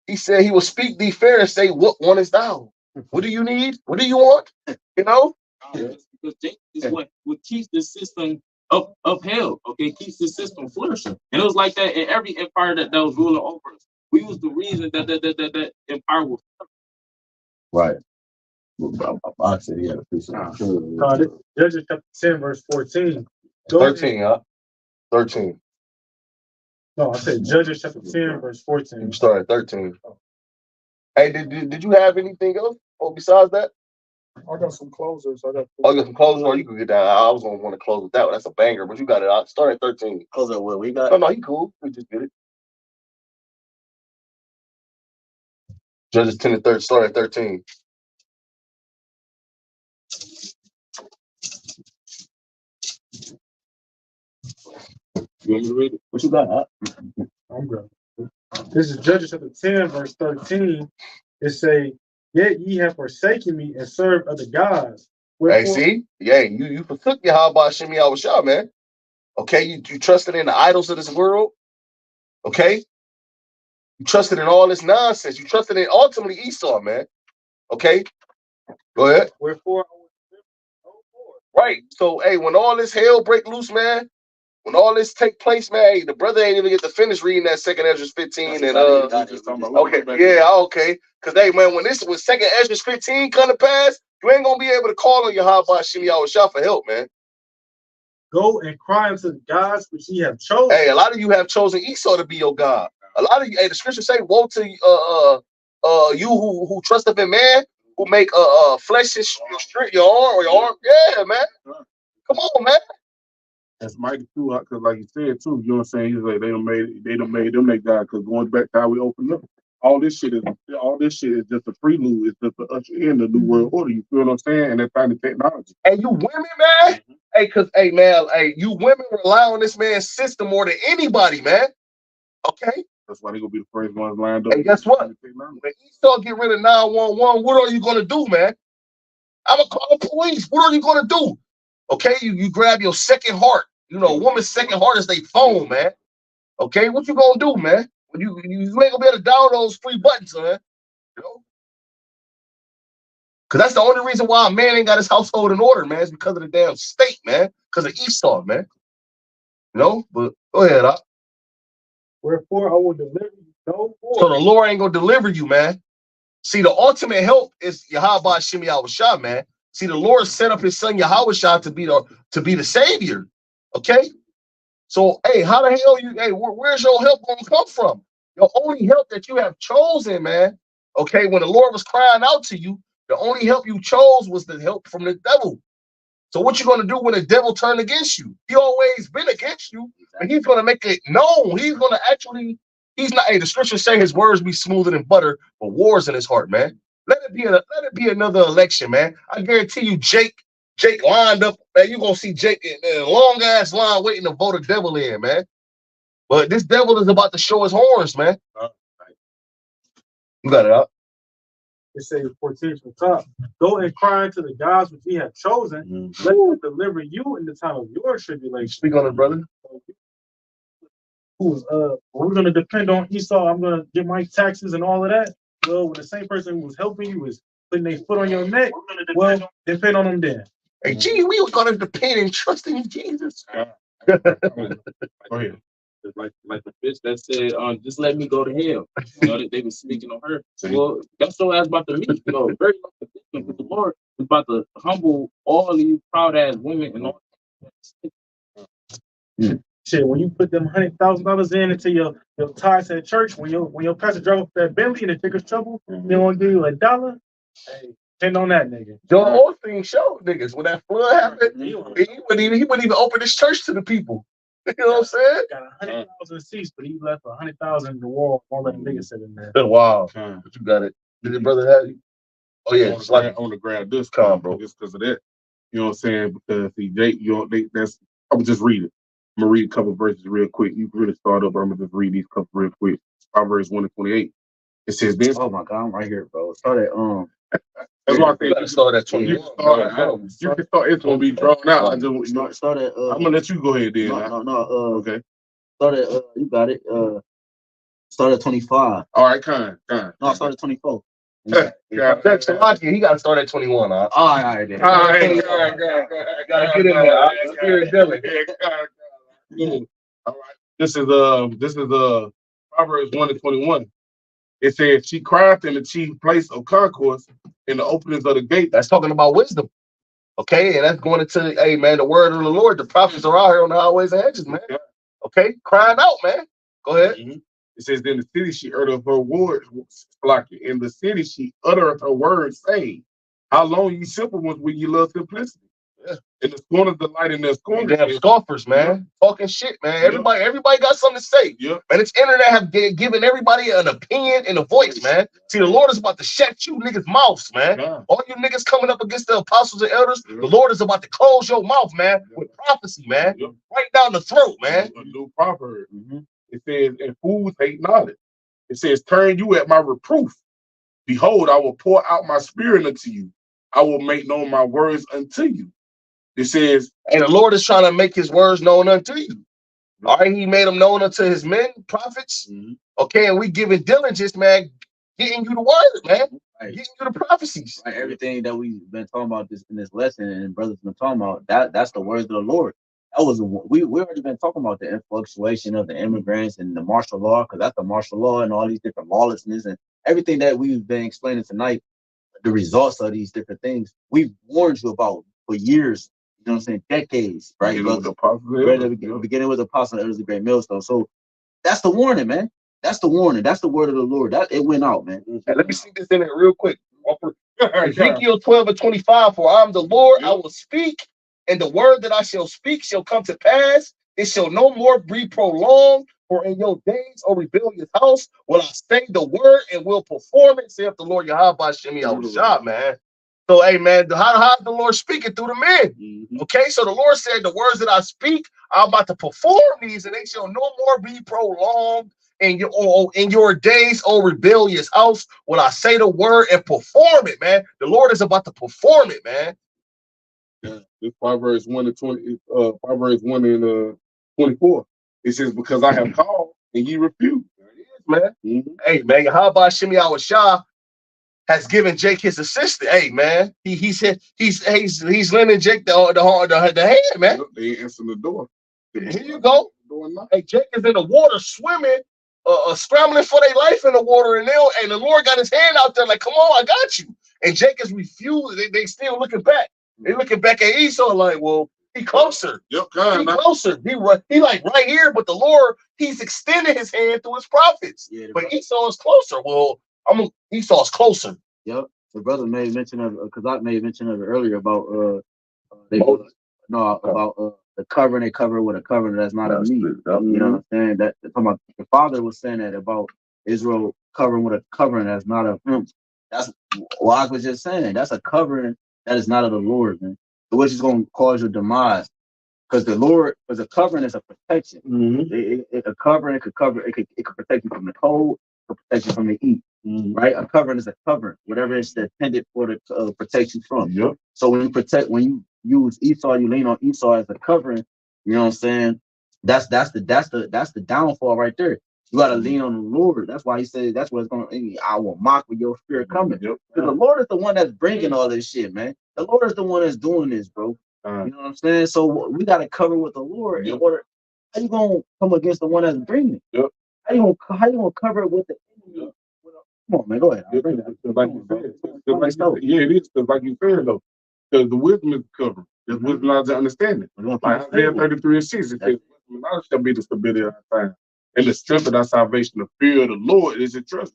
He said he will speak thee fair and say, what one is thou? What do you need? What do you want? You know? Because Jake is what keeps the system upheld, okay, keeps the system flourishing. And it was like that in every empire that was ruling over us. We was the reason that empire was right. I said he had a piece of Judges chapter 10, verse 14. 13, huh? 13. No, I said Judges chapter 10, verse 14. You start at 13. Hey, did you have anything else besides that? I got some closers. You got some closers, or you can get that. I was gonna want to close with that one. That's a banger, but you got it. I'll start at 13. Close up what we got. No, he cool. We just did it. Judges 10 and 3, start at 13. You want me to read it? What you got? I'm good. This is Judges chapter 10, verse 13. It say, yet ye have forsaken me and served other gods. Wherefore, Hey, see? Yeah, you forsook YAHWASHI, man. Okay, you trusted in the idols of this world. Okay? You trusted in all this nonsense. You trusted in ultimately Esau, man. Okay? Go ahead. Wherefore, right. So, hey, when all this hell break loose, man, when all this take place, man, hey, the brother ain't even get to finish reading that 2nd Ezra 15 and okay, yeah, okay. Because hey, man, when 2nd Ezra 15 come to pass, you ain't gonna be able to call on YAHWASHI for help, man. Go and cry unto the gods which ye have chosen. Hey, a lot of you have chosen Esau to be your God. A lot of you, hey, the scriptures say, woe to you who trust up in man, who make flesh your strength, your arm. Yeah, man. Come on, man. That's mighty too, because like you said too, you know what I'm saying? He's like they done made them that guy. Because going back to how we opened up, all this shit is just a prelude. It's just to usher in the new world order. You feel what I'm saying? And that kind of technology. And you women, man. Hey, you women rely on this man's system more than anybody, man. Okay. That's why they gonna be the first ones lined up. And guess what? When Esau get rid of 911, what are you gonna do, man? I'm gonna call the police. What are you gonna do? Okay, you grab your second heart. You know, a woman's second heart is their phone, man. Okay, what you gonna do, man? When you ain't gonna be able to download those 3 buttons, man. You know, because that's the only reason why a man ain't got his household in order, man. Is because of the damn state, man. Because of Esau, man. You know, but go ahead, Doc. Wherefore I will deliver you no more. So the Lord ain't gonna deliver you, man. See, the ultimate help is YAHWASHI, man. See, the Lord set up his son YAHWASHI to be the savior. Okay? So, hey, how the hell where's your help gonna come from? Your only help that you have chosen, man. Okay, when the Lord was crying out to you, the only help you chose was the help from the devil. So what you gonna do when the devil turned against you? He always been against you, and he's gonna make it known. He's gonna actually, he's not. Hey, the scriptures say his words be smoother than butter, but war's in his heart, man. Let it be another election, man. I guarantee you, Jake lined up, man. You gonna see Jake in a long ass line waiting to vote a devil in, man. But this devil is about to show his horns, man. You got it out. It says 14 from the top. Go and cry unto the gods which ye have chosen. Let them deliver you in the time of your tribulation. Speak on it, brother. We're gonna depend on Esau. I'm gonna get my taxes and all of that. Well, when the same person who was helping you is putting their foot on your neck, well, depend on them then. Hey, gee, we were gonna depend and trust in Jesus. Go ahead. Like the bitch that said, just let me go to hell. You know, that they were speaking on her. Well, that's so ass about to meet, you know, very with the Lord is about to humble all these proud ass women and all. Shit, when you put them $100,000 into your tithes at church, when your pastor drove up that Bentley and it took us trouble, they won't give you $1. Hey, depend on that nigga. Joel Osteen showed niggas when that flood happened. He wouldn't even open his church to the people. You know what I'm saying? Got 100,000 seats, but he left 100,000 in the wall. Won't let them niggas sit in there. Wow, but you got it. Did your brother have you? Oh yeah, it's like I want to grab this, bro, just because of that. You know what I'm saying? Because see, I would just read it. I'm gonna read a couple verses real quick. You can really start up, but I'm gonna just read these couple real quick. Proverbs 1:28. It says this. Oh my God, I'm right here, bro. Start at That's why I you gotta start at 21. You can start. It's gonna be drawn out. I'm gonna let you go ahead then. Okay. Start at you got it. Start at 25. All right, kind. No, start at 24. He got to start at 21. All right. Gotta get in there. Spirit Dylan. All right. This is Proverbs 1:21. It says, she cried in the chief place of concourse in the openings of the gate. That's talking about wisdom. Okay, and that's going into, hey man, the word of the Lord. The prophets are out here on the highways and hedges, man. Okay, crying out, man. Go ahead. It says, in the city she uttered her words. In the city she uttered her words, saying, how long you simple ones will you love simplicity? Yeah. In the scorners delight in their scorn. Damn scoffers, man. Talking shit, man. Everybody got something to say. Yeah. Man, this internet have given everybody an opinion and a voice, man. See, the Lord is about to shut you niggas' mouths, man. Yeah. All you niggas coming up against the apostles and elders, the Lord is about to close your mouth, man, with prophecy, man. Right down the throat, man. A new proverb. It says, and fools hate knowledge. It says, turn you at my reproof. Behold, I will pour out my spirit unto you. I will make known my words unto you. It says, and the Lord is trying to make his words known unto you. All right, he made them known unto his men, prophets. Okay, and we giving diligence, man, getting you the word, man. Getting you the prophecies. Everything that we've been talking about in this lesson and brothers been talking about, that's the words of the Lord. That was we already been talking about the fluctuation of the immigrants and the martial law, because that's the martial law and all these different lawlessness and everything that we've been explaining tonight, the results of these different things. We've warned you about for years, you know what I'm saying, decades, right? Beginning with the apostle, it was a great millstone. So that's the warning, man. That's the warning. That's the word of the Lord. That it went out, man. And let me see this in there real quick. Ezekiel 12:25, for I am the Lord, I will speak, and the word that I shall speak shall come to pass. It shall no more be prolonged, for in your days, O rebellious house, will I say the word and will perform it, saith the Lord YAHWASHI, YAHWASHI, man. So, hey, man, how's the Lord speaking through the men? Okay, so the Lord said, the words that I speak, I'm about to perform these, and they shall no more be prolonged. In your days, O rebellious house, will I say the word and perform it, man. The Lord is about to perform it, man. Yeah, this Proverbs 1 and 20, Proverbs 1 and 24. It says, because I have called and ye refuse. There it is, man. Hey, man, YAHWASHI, YAHWASHI has given Jake his assistant. Hey, man, he's lending Jake the hand, man. They answer the door. Here you go. Hey, Jake is in the water swimming, scrambling for their life in the water, and the Lord got his hand out there like, come on, I got you. And Jake is refused. They still looking back. They looking back at Esau like, well, he closer. He closer. He like right here, but the Lord, he's extending his hand through his prophets. Yeah, but Esau is closer. Well, Esau's closer. Yep. The brother made mention of because I made mention of it earlier about the covering they cover with a covering that's not of me. You know what I'm saying? That the father was saying that about Israel covering with a covering that's not of him. That's what I was just saying. That's a covering that is not of the Lord, man. Which is going to cause your demise. Because the Lord, as a covering, is a protection. A covering, it could protect you from the cold, it could protect you from the heat. Right? A covering is a covering, whatever it's intended for to protect you from. So when you use Esau, you lean on Esau as a covering. You know what I'm saying? That's the downfall right there. You got to lean on the Lord. That's why he said that's what it's going to. I will mock with your spirit coming. Because the Lord is the one that's bringing all this shit, man. The Lord is the one that's doing this, bro. You know what I'm saying? So we got to cover with the Lord in order. How you gonna come against the one that's bringing it? How you gonna cover it with the enemy? Come on, man, go ahead. Like you said, yeah, it is. Because like you said, though, because the wisdom is covered. There's wisdom, knowledge, and understanding. Like Isaiah 33 and 6, it says, wisdom and knowledge shall be the stability of our time. And the strength of our salvation, the fear of the Lord is your trust.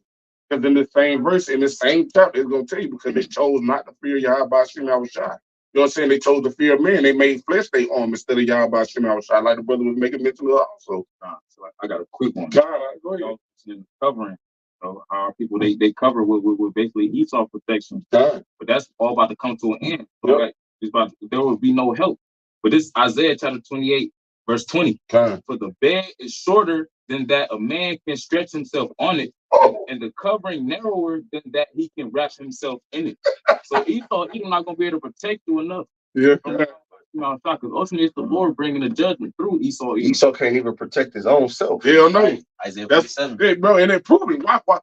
Because in the same verse, in the same chapter, it's going to tell you, because they chose not to fear YAHWASHI, YAHWASHI. You know what I'm saying? They chose to fear man. They made flesh their arm instead of YAHWASHI, YAHWASHI, like the brother was making mention of also. So I got a quick one. Go ahead. Covering. So our people they cover with basically Esau protection. But that's all about to come to an end. So there will be no help. But this Isaiah chapter 28, verse 20. For the bed is shorter than that a man can stretch himself on it, and the covering narrower than that he can wrap himself in it. So Esau, he's not gonna be able to protect you enough. Because ultimately it's the Lord bringing the judgment through Esau. Esau can't even protect his own self. Hell no. Isaiah 47. That's, bro, and they're proving why the fuck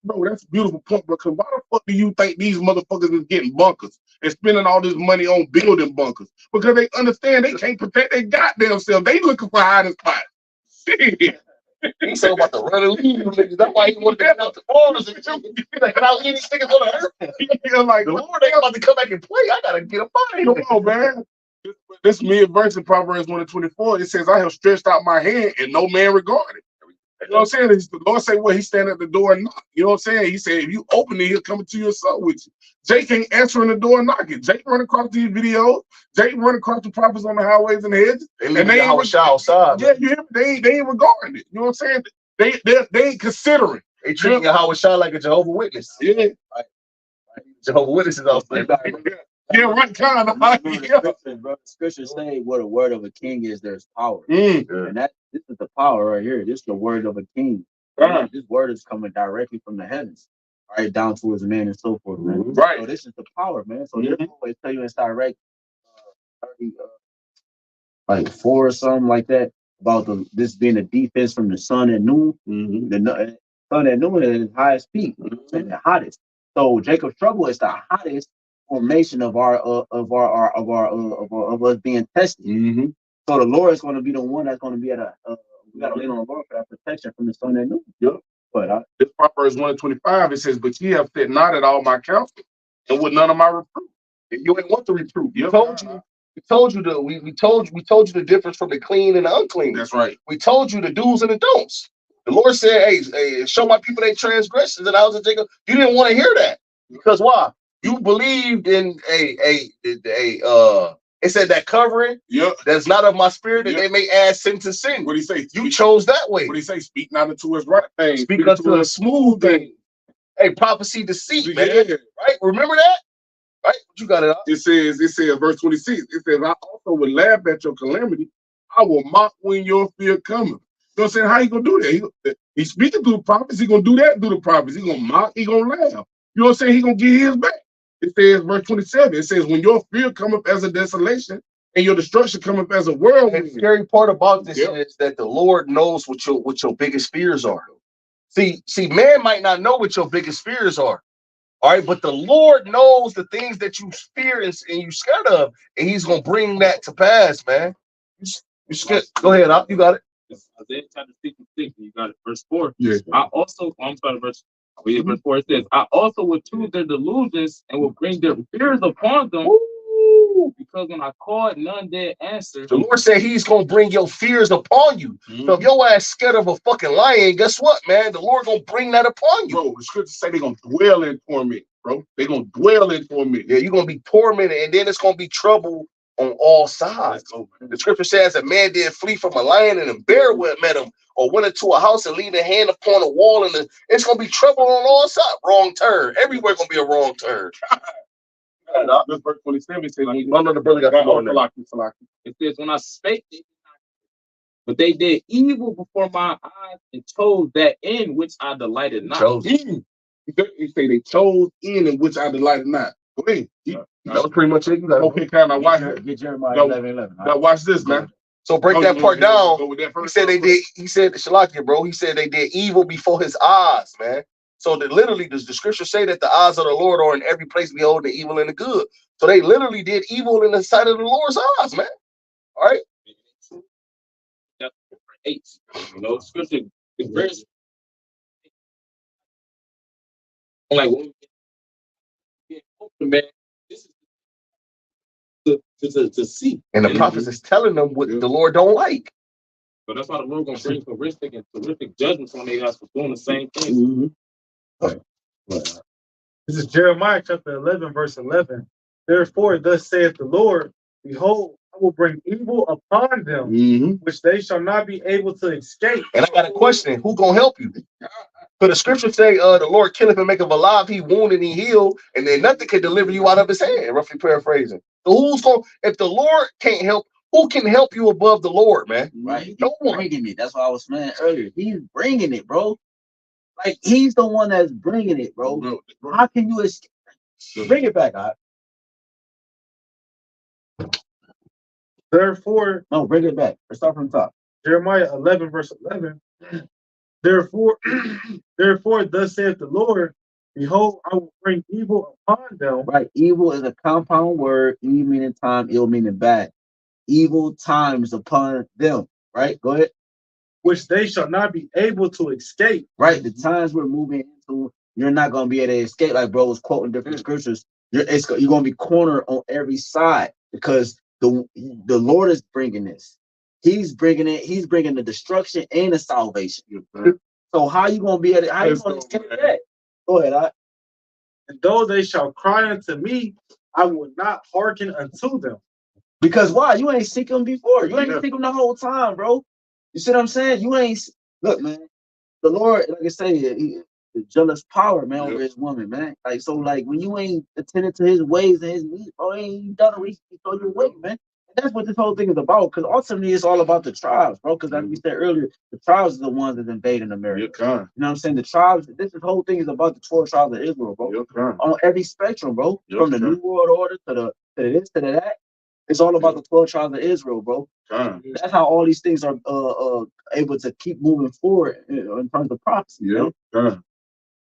bro, that's a beautiful point, because why the fuck do you think these motherfuckers is getting bunkers and spending all this money on building bunkers? Because they understand they can't protect their goddamn self. They looking for hiding spots. Shit. He's so about to run and leave them niggas. That's why he wanted to get out the borders and jump. He's like, can I leave these niggas on the earth? Like, the Lord ain't about to come back and play. I gotta get up out of here. Come on, man. This mid-verse in Proverbs 1 and 24, it says, I have stretched out my hand and no man regarded. You know what I'm saying? The Lord say, well, he stand at the door and knock. You know what I'm saying? He said, if you open it, he'll come into your soul with you. Jake ain't answering the door and knocking. Jake run across these videos. Jake run across the prophets on the highways and the hedges. And they ain't outside. Yeah, you hear me? They ain't regarding it. You know what I'm saying? They ain't considering. They treating YAHWASHI like a Jehovah's Witness. Yeah. Right. Jehovah's Witnesses outside. Yeah, right, kind of. The scriptures say what a word of a king is, there's power. And this is the power right here. This is the word of a king. This word is coming directly from the heavens, right down towards man and so forth, man. Right. So this is the power, man. So they always tell you inside, right? Like 4 or something like that about this being a defense from the sun at noon. The sun at noon is highest peak and the hottest. So Jacob's trouble is the hottest formation of us being tested. So the Lord is going to be the one that's going to be at we got to lean on the Lord for that protection from the sun and noon. But this Proverbs 1 and 25, it says, but ye have said not at all my counsel, and with none of my reproof. You ain't want the reproof. We told you the difference from the clean and the unclean. That's right. We told you the do's and the don'ts. The Lord said, hey, show my people their transgressions and I was in Jacob. You didn't want to hear that. Because why? You believed in it said that covering that's not of my spirit, and they may add sin to sin. What do he say? You chose that way. What do he say? Speak not unto his right thing. Speak unto a smooth thing. Hey, prophecy deceit, man. Right? Remember that? Right? What you got it up? It says, verse 26. It says, I also will laugh at your calamity. I will mock when your fear cometh. You know what I'm saying? How you gonna do that? He's speaking through the prophets. He gonna do that through the prophets. He gonna mock. He gonna laugh. You know what I'm saying? He gonna get his back. It says, verse 27. It says, when your fear cometh as a desolation and your destruction cometh as a whirlwind. The scary part about this is that the Lord knows what your biggest fears are. See, man might not know what your biggest fears are. All right, but the Lord knows the things that you fear and you scared of, and He's gonna bring that to pass, man. You scared? Go ahead, you got it. Isaiah chapter 66, you got it. Verse 4. Yeah. Verse 4. It says, I also will choose their delusions and will bring their fears upon them. Ooh. Because when I called, none did answer. The Lord said He's gonna bring your fears upon you. So if your ass scared of a fucking lion, guess what, man? The Lord gonna bring that upon you. Bro, the scriptures say they're gonna dwell in torment, bro. They're gonna dwell in torment. Yeah, you're gonna be tormented, and then it's gonna be trouble on all sides. The scripture says a man did flee from a lion and a bear met him, or went into a house and leaned a hand upon a wall, and it's gonna be trouble on all sides. Wrong turn. Everywhere gonna be a wrong turn. This verse 27 says, the brother got it says, when I spake, but they did evil before my eyes and chose that in which I delighted not. He say they chose in which I delighted not. Go ahead. That was pretty much it. Okay, kind of watch it. Get Jeremiah 11:11. Now watch this, man. So break that part down. He said they did. He said, Shalakia, bro. He said they did evil before His eyes, man. So that literally, does the scripture say that the eyes of the Lord are in every place, behold the evil and the good? So they literally did evil in the sight of the Lord's eyes, man. All right. Chapter 8. You know, scripture is very like man. This is to see. And the prophets is telling them what the Lord don't like. So that's why the Lord gonna bring horrific and terrific judgments on their guys for doing the same thing. This is Jeremiah chapter 11, verse 11. Therefore, thus saith the Lord, behold, I will bring evil upon them, which they shall not be able to escape. And I got a question: who gonna help you? Because the scripture say, the Lord killeth and maketh alive, He wounded and He healed, and then nothing can deliver you out of His hand. Roughly paraphrasing. So who's gonna? If the Lord can't help, who can help you above the Lord, man? Right. No one. Bringing it. That's what I was saying earlier. He's bringing it, bro. Like, He's the one that's bringing it, bro. How can you escape? Bring it back, God. Therefore, no, bring it back. Let's start from the top. Jeremiah 11, verse 11. Therefore, thus saith the Lord, behold, I will bring evil upon them. Right. Evil is a compound word, e meaning time, ill meaning bad. Evil times upon them. Right? Go ahead. Which they shall not be able to escape. Right. The times we're moving into, you're not going to be able to escape. Like bro was quoting different scriptures. You're going to be cornered on every side because the Lord is bringing this. He's bringing it. He's bringing the destruction and the salvation. So how you going to be able to, how you going to escape that? Go ahead. And though they shall cry unto me, I will not hearken unto them. Because why? You ain't seek Him before. You ain't seek Him the whole time, bro. You see what I'm saying? You ain't, look, man, the Lord, like I say, the jealous power, man, over His woman, man. Like, so, like, when you ain't attending to His ways and His needs, bro, ain't done it, He throw you away, man. And that's what this whole thing is about, because ultimately it's all about the tribes, bro, because like we said earlier, the tribes are the ones that's invading America. You know what I'm saying? The tribes, this whole thing is about the 12 tribes of Israel, bro. On every spectrum, bro. From the New World Order to this, to that. It's all about the 12 tribes of Israel, bro. That's how all these things are able to keep moving forward in terms of prophecy.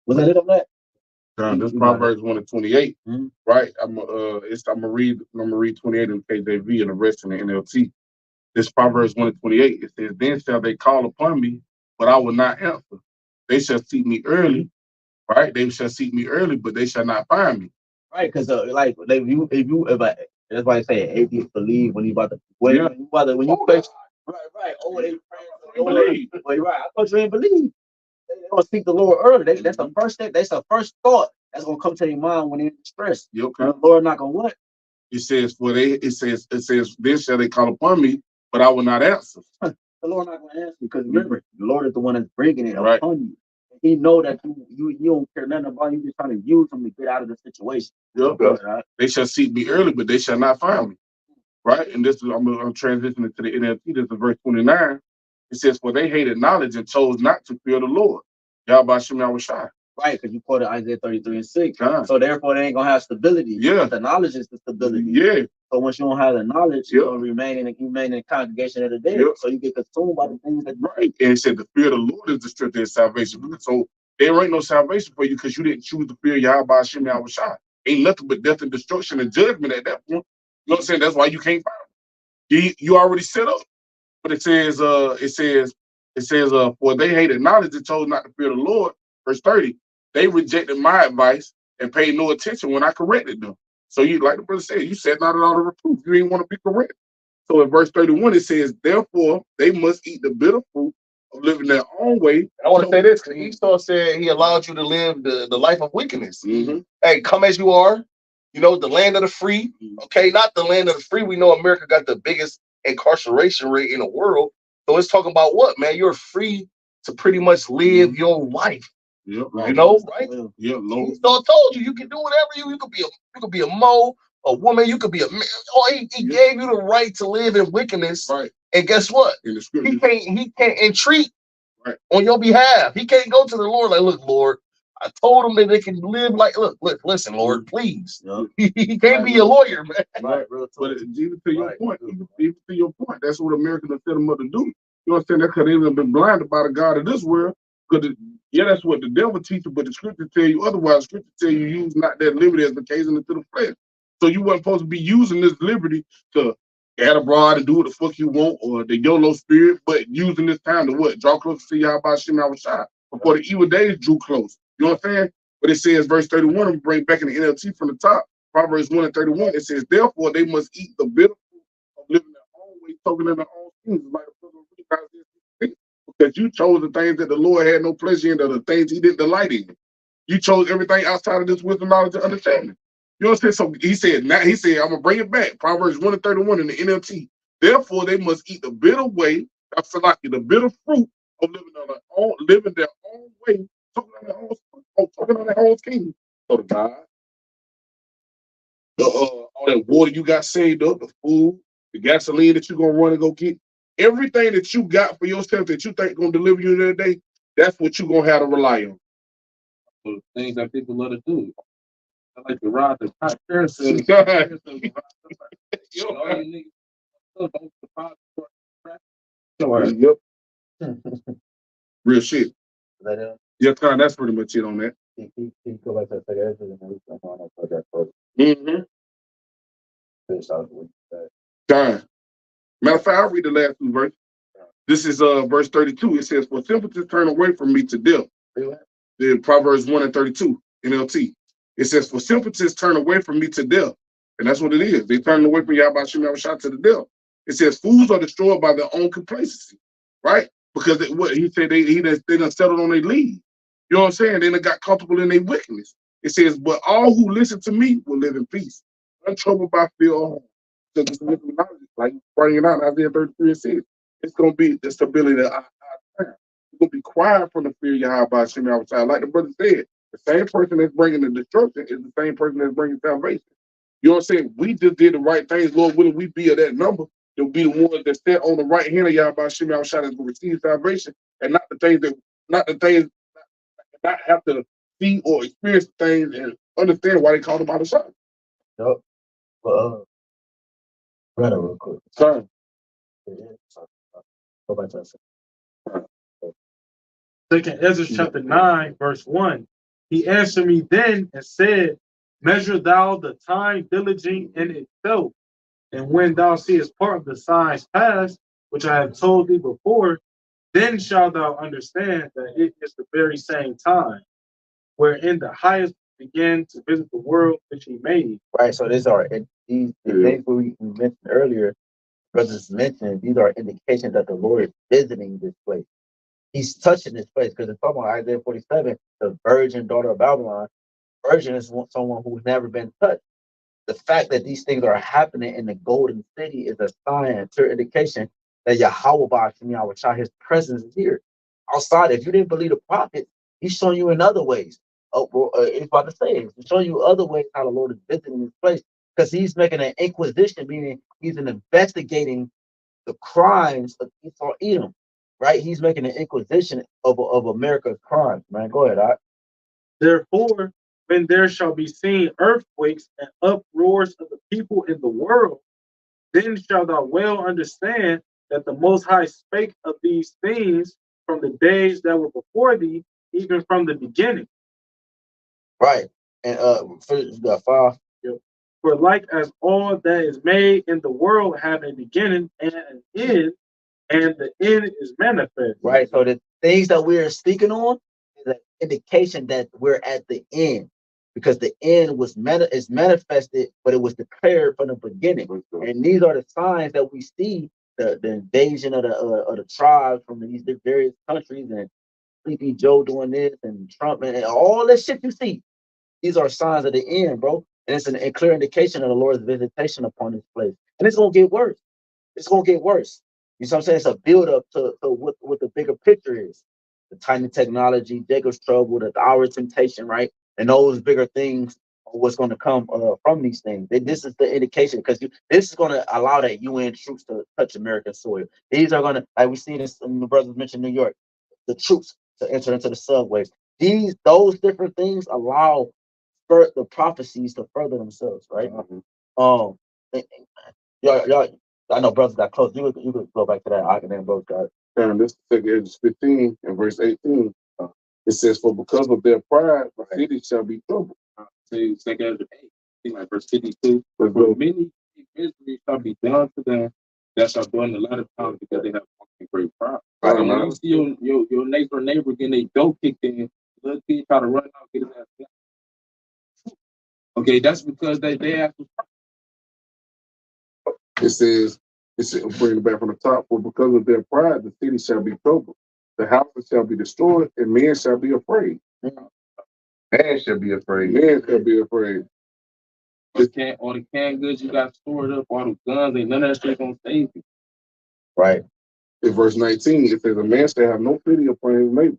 Was that it on that? This Proverbs 1:28, right? I'm gonna read 28 in KJV and the rest in the NLT. This Proverbs 1:28, it says, "Then shall they call upon me, but I will not answer. They shall seek me early, right? They shall seek me early, but they shall not find me." Right, because like if that's why I say atheists believe when you about to when you play right. Oh, they believe. Well, you're right. I thought you didn't believe. They gonna seek the Lord early. That's the first step. That's the first thought that's gonna come to their mind when they're in distress. Yep. The Lord not gonna what? It says, then shall they call upon me, but I will not answer. The Lord not gonna answer because remember, the Lord is the one that's bringing it Right. upon you. He know that you don't care nothing about you. Just trying to use him to get out of the situation. Yep. Right? They shall seek me early, but they shall not find me. Right? And this is, I'm transitioning to the NLT. This is verse 29. It says, for they hated knowledge and chose not to fear the Lord. YAHWASHI. Right, because you quoted Isaiah 33:6. God. So therefore, they ain't gonna have stability. Yeah. The knowledge is the stability. Yeah. So once you don't have the knowledge, Yep. you're gonna remain in the congregation of the dead. Yep. So you get consumed by the things that Right. And it said the fear of the Lord is the strength of his salvation. So there ain't no salvation for you because you didn't choose to fear YAHWASHI. Ain't nothing but death and destruction and judgment at that point. You know what I'm saying? That's why you can't find him. You already set up. But it says, for they hated knowledge and chose not to fear the Lord. Verse 30, they rejected my advice and paid no attention when I corrected them. So you, like the brother said, you said not at all the reproof. You didn't want to be correct. So in verse 31, it says, therefore, they must eat the bitter fruit of living their own way. And I want to say this, because Esau said he allowed you to live the life of wickedness. Hey, come as you are, you know, the land of the free. Okay, not the land of the free. We know America got the biggest incarceration rate in the world. So it's talking about what, man? You're free to pretty much live your life. Yep. You know, right? Yeah, Lord. Esau told you can do whatever you could be a mole, a woman, you could be a man. Oh, he gave you the right to live in wickedness. Right. And guess what? In the scripture. He can't entreat on your behalf. He can't go to the Lord like, look, Lord, I told him that they can live like, look, listen, Lord, please. He can't be a lawyer, man. Right. But even to your point, even to your point, that's what Americans have set them up to do. You know what I'm saying? That's because they've been blinded by the God of this world. Because that's what the devil teaches, but the scripture tell you otherwise. The scripture tell you use not that liberty as occasion to the flesh. So you weren't supposed to be using this liberty to add abroad and do what the fuck you want, or the YOLO spirit, but using this time to what? Draw close to YAHWASHI before the evil days drew close. You know what I'm saying? But it says, verse 31, I'm bring back in the NLT from the top, Proverbs 1 and 31, it says, therefore they must eat the bitter fruit of living their own way, talking in their own things, like the because you chose the things that the Lord had no pleasure in, or the things he didn't delight in. You chose everything outside of this wisdom, knowledge, and understanding. You know what I'm saying? So he said, I'm gonna bring it back. Proverbs 1 and 31 in the NLT. Therefore, they must eat the bitter way, that's like the bitter fruit of living their own way, talking on their own scheme. So the God, all that water you got saved up, the food, the gasoline that you're gonna run and go get, everything that you got for yourself that you think gonna deliver you that day, that's what you're gonna have to rely on. So things that people love to do. I like to ride the top carousel. Yep. Real shit. Yeah, kind. That's pretty much it on that. Time. Matter of fact, I'll read the last two verses. This is verse 32. It says, for simpletons turn away from me to death. The Proverbs 1 and 32, NLT. It says, for simpletons turn away from me to death. And that's what it is. They turn away from YAHWASHI to the death. It says, fools are destroyed by their own complacency. Right? Because what he said, they done settled on their lead. You know what I'm saying? They done got comfortable in their wickedness. It says, but all who listen to me will live in peace, untroubled by fear or harm. So this wisdom knowledge, like bringing out Isaiah 33 and 6, it's going to be the stability of our time. It's going to be quiet from the fear of YAHWASHI. Like the brother said, the same person that's bringing the destruction is the same person that's bringing salvation. You know what I'm saying? We just did the right things. Lord, wouldn't we be of that number? They'll be the ones that sit on the right hand of YAHWASHI that will receive salvation, and not the things not have to see or experience things and understand why they call them out of sight. Yep. Brother, real quick. Sorry. Go back to that. Second Ezra chapter 9, verse 1. He answered me then and said, measure thou the time diligent in itself, and when thou seest part of the signs past, which I have told thee before, then shalt thou understand that it is the very same time, wherein the highest began to visit the world which he made. Right, so these are these things we mentioned earlier. brothers mentioned, these are indications that the Lord is visiting this place. He's touching this place because it's talking about Isaiah 47, the virgin daughter of Babylon. Virgin is someone who's never been touched. The fact that these things are happening in the golden city is a sign, a clear indication that YAHWAH, his presence is here. Outside, if you didn't believe the prophet, he's showing you in other ways. It's about to say, he's showing you other ways how the Lord is visiting this place because he's making an inquisition, meaning he's investigating the crimes of Esau Edom, right? He's making an inquisition of America's crimes, man. Go ahead, Art. Therefore, when there shall be seen earthquakes and uproars of the people in the world, then shalt thou well understand that the Most High spake of these things from the days that were before thee, even from the beginning. Right. And for 5. For like as all that is made in the world have a beginning and an end, and the end is manifest. Right. So the things that we're speaking on is an indication that we're at the end, because the end was is manifested, but it was declared from the beginning. And these are the signs that we see: the invasion of the tribes from these various countries, and Sleepy Joe doing this, and Trump, and all this shit you see. These are signs of the end, bro. And it's a clear indication of the Lord's visitation upon this place. And it's gonna get worse. It's gonna get worse. You know what I'm saying? It's a build-up to what the bigger picture is. The tiny technology, Jacob's trouble, the hour of temptation, right? And those bigger things are what's going to come from these things. This is the indication, because this is going to allow that UN troops to touch American soil. These are going to, like we see this, the brothers mentioned New York, the troops to enter into the subways. Those different things allow for the prophecies to further themselves, right? Y'all, I know brothers got close. You could go back to that. I can then both got it. And this is 15 and verse 18. It says, "For because of their pride, the city shall be troubled." Say second 8, like verse 52. But many misery shall be done to them that shall dwell in the latter times, because they have walked in great pride. Right. And when you see your neighbor getting a dope kicked in, little kid try to run out, get his ass down. Okay, that's because they have to. It says, bring it back from the top. "For because of their pride, the city shall be troubled. The houses shall be destroyed, and men shall be afraid." Man should be afraid. Men shall be afraid. All the canned goods you got stored up, all the guns, ain't none of that shit gonna save you. Right. In verse 19, it says, "A man shall have no pity upon his neighbor,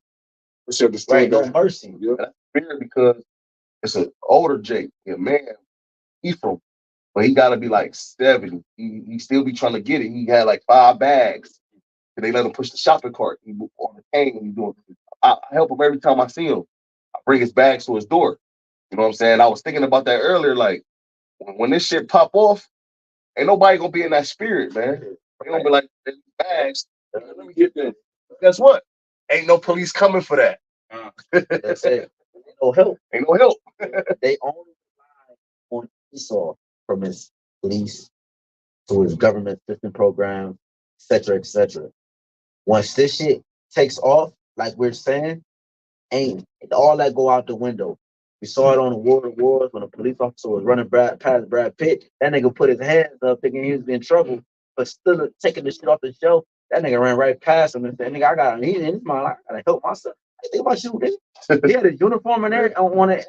but shall destroy." Right, no mercy. Yeah. That's fear, because it's an older Jake. Yeah, man, Ephraim, but he got to be like 70. He still be trying to get it. He had like 5 bags, and they let him push the shopping cart. He on the cane. He doing. I help him every time I see him. I bring his bags to his door. You know what I'm saying? I was thinking about that earlier. Like when this shit pop off, ain't nobody gonna be in that spirit, man. They gonna be like, bags. Let me get them. Guess what? Ain't no police coming for that. That's it. Ain't no help. Ain't no help. They only rely on Esau, from his police to his government assistance program, etc., etc. Once this shit takes off, like we're saying, ain't all that go out the window. We saw it on the War of Wars when a police officer was running past Brad Pitt. That nigga put his hands up thinking he was in trouble, but still taking the shit off the shelf. That nigga ran right past him and said, "Nigga, I got he in his mind. I gotta help myself. I think about you, nigga." He had a uniform and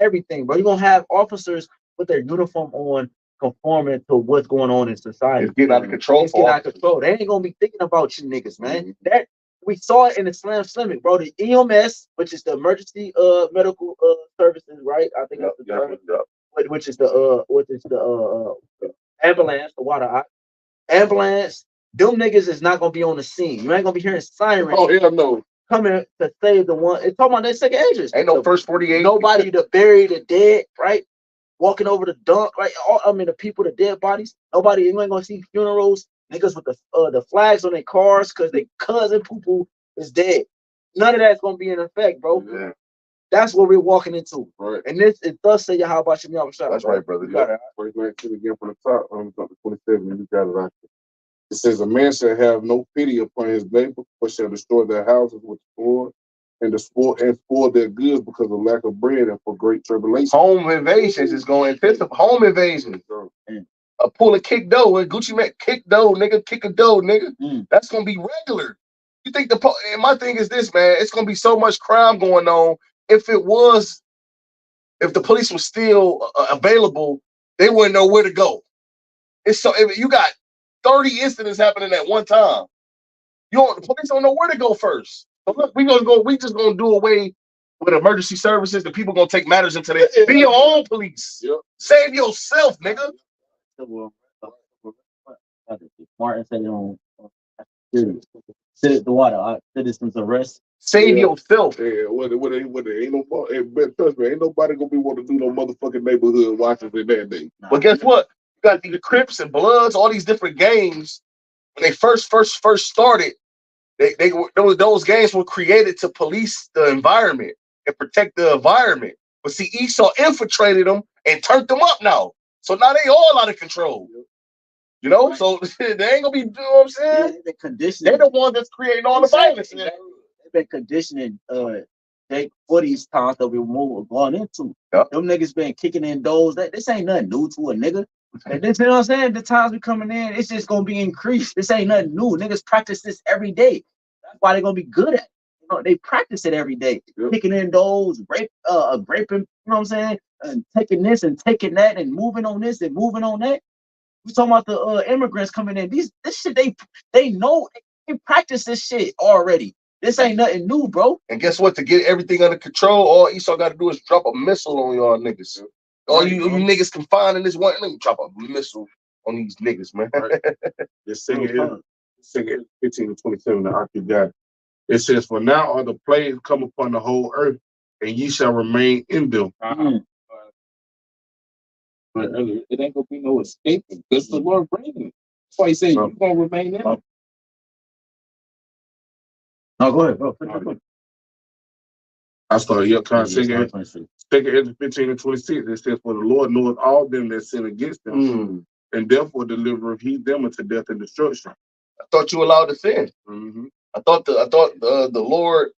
everything, bro. You're gonna have officers with their uniform on, conforming to what's going on in society. It's getting out of control. It's getting out of control. They ain't gonna be thinking about you niggas, man. That we saw it in the Slim, bro. The EMS, which is the emergency medical services, right? I think that's the term. Which is the ambulance, the water ambulance. Them niggas is not gonna be on the scene. You ain't gonna be hearing sirens. Oh, hell no. Coming to save the one. It's talking about their second agents. Ain't no first 48. Nobody to bury the dead, right? Walking over the dump, right? The people, the dead bodies. Nobody, you ain't gonna see funerals. Niggas with the flags on their cars because their cousin poo is dead. None of that's gonna be in effect, bro. Yeah. That's what we're walking into. Right. And this it does say YAHWASHI YAHWASHI. That's right, brother. You got it. Verse 19 again from the top. I'm up to 27. You got it out there. It says, "A man shall have no pity upon his neighbor, but shall destroy their houses with sword, and spoil their goods because of lack of bread and for great tribulation." Home invasions is going to home invasions. pull a kick dough, a Gucci Mane kick dough, nigga, kick a dough, nigga. That's gonna be regular. You think and my thing is this, man, it's gonna be so much crime going on. If the police was still available, they wouldn't know where to go. It's so if you got 30 incidents happening at one time. The police don't know where to go first. So look, we just gonna do away with emergency services. The people gonna take matters into their be your own police. Yep. Save yourself, nigga. Martin said it on the water. Citizens arrest. Save yourself. Yeah, ain't nobody gonna be want to do no motherfucking neighborhood watches in that day. But guess what? You got the Crips and Bloods, all these different gangs. When they first started, those gangs were created to police the environment and protect the environment. But see, Esau infiltrated them and turned them up now. So now they all out of control. You know, so they ain't gonna be, you know what I'm saying? Yeah, they're the ones that's creating all the violence. They've been conditioning for these times that we're going into. Yep. Them niggas been kicking in doors. This ain't nothing new to a nigga. This, you know what I'm saying? The times we coming in, it's just gonna be increased. This ain't nothing new. Niggas practice this every day. That's why they're gonna be good at it. You know, they practice it every day. Yep. Kicking in doors, raping, you know what I'm saying? And taking this and taking that and moving on this and moving on that. We talking about the immigrants coming in. This shit they know, they practice this shit already. This ain't nothing new, bro. And guess what? To get everything under control, all Esau got to do is drop a missile on y'all niggas. All you niggas confined in this one, let me drop a missile on these niggas, man. Right. Just sing it 15 to 27, the Ark got it. It says, "For now are the plagues come upon the whole earth, and ye shall remain in them." But it ain't gonna be no escape because the Lord reigning. That's why he said you're gonna remain in them. No, go ahead, bro. I started trying to sing it. 2 15 and 26. It says, "For the Lord knoweth all them that sin against him, and therefore delivereth he them unto death and destruction." I thought you allowed to sin. I thought the Lord,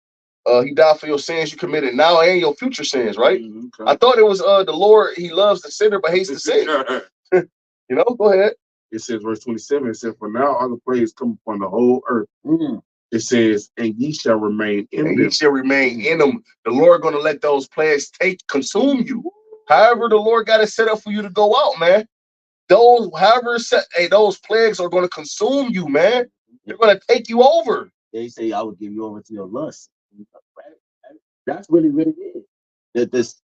he died for your sins you committed now and your future sins, right? Okay. I thought it was the Lord, he loves the sinner but hates the sin. You know, go ahead. It says, verse 27, it says, "For now all the plagues come upon the whole earth." It says, "And ye shall remain in them." Ye shall remain in them. The Lord gonna let those plagues consume you. However, the Lord got it set up for you to go out, man. Those plagues are gonna consume you, man. They're gonna take you over. They say, "I will give you over to your lust." That's really what it is.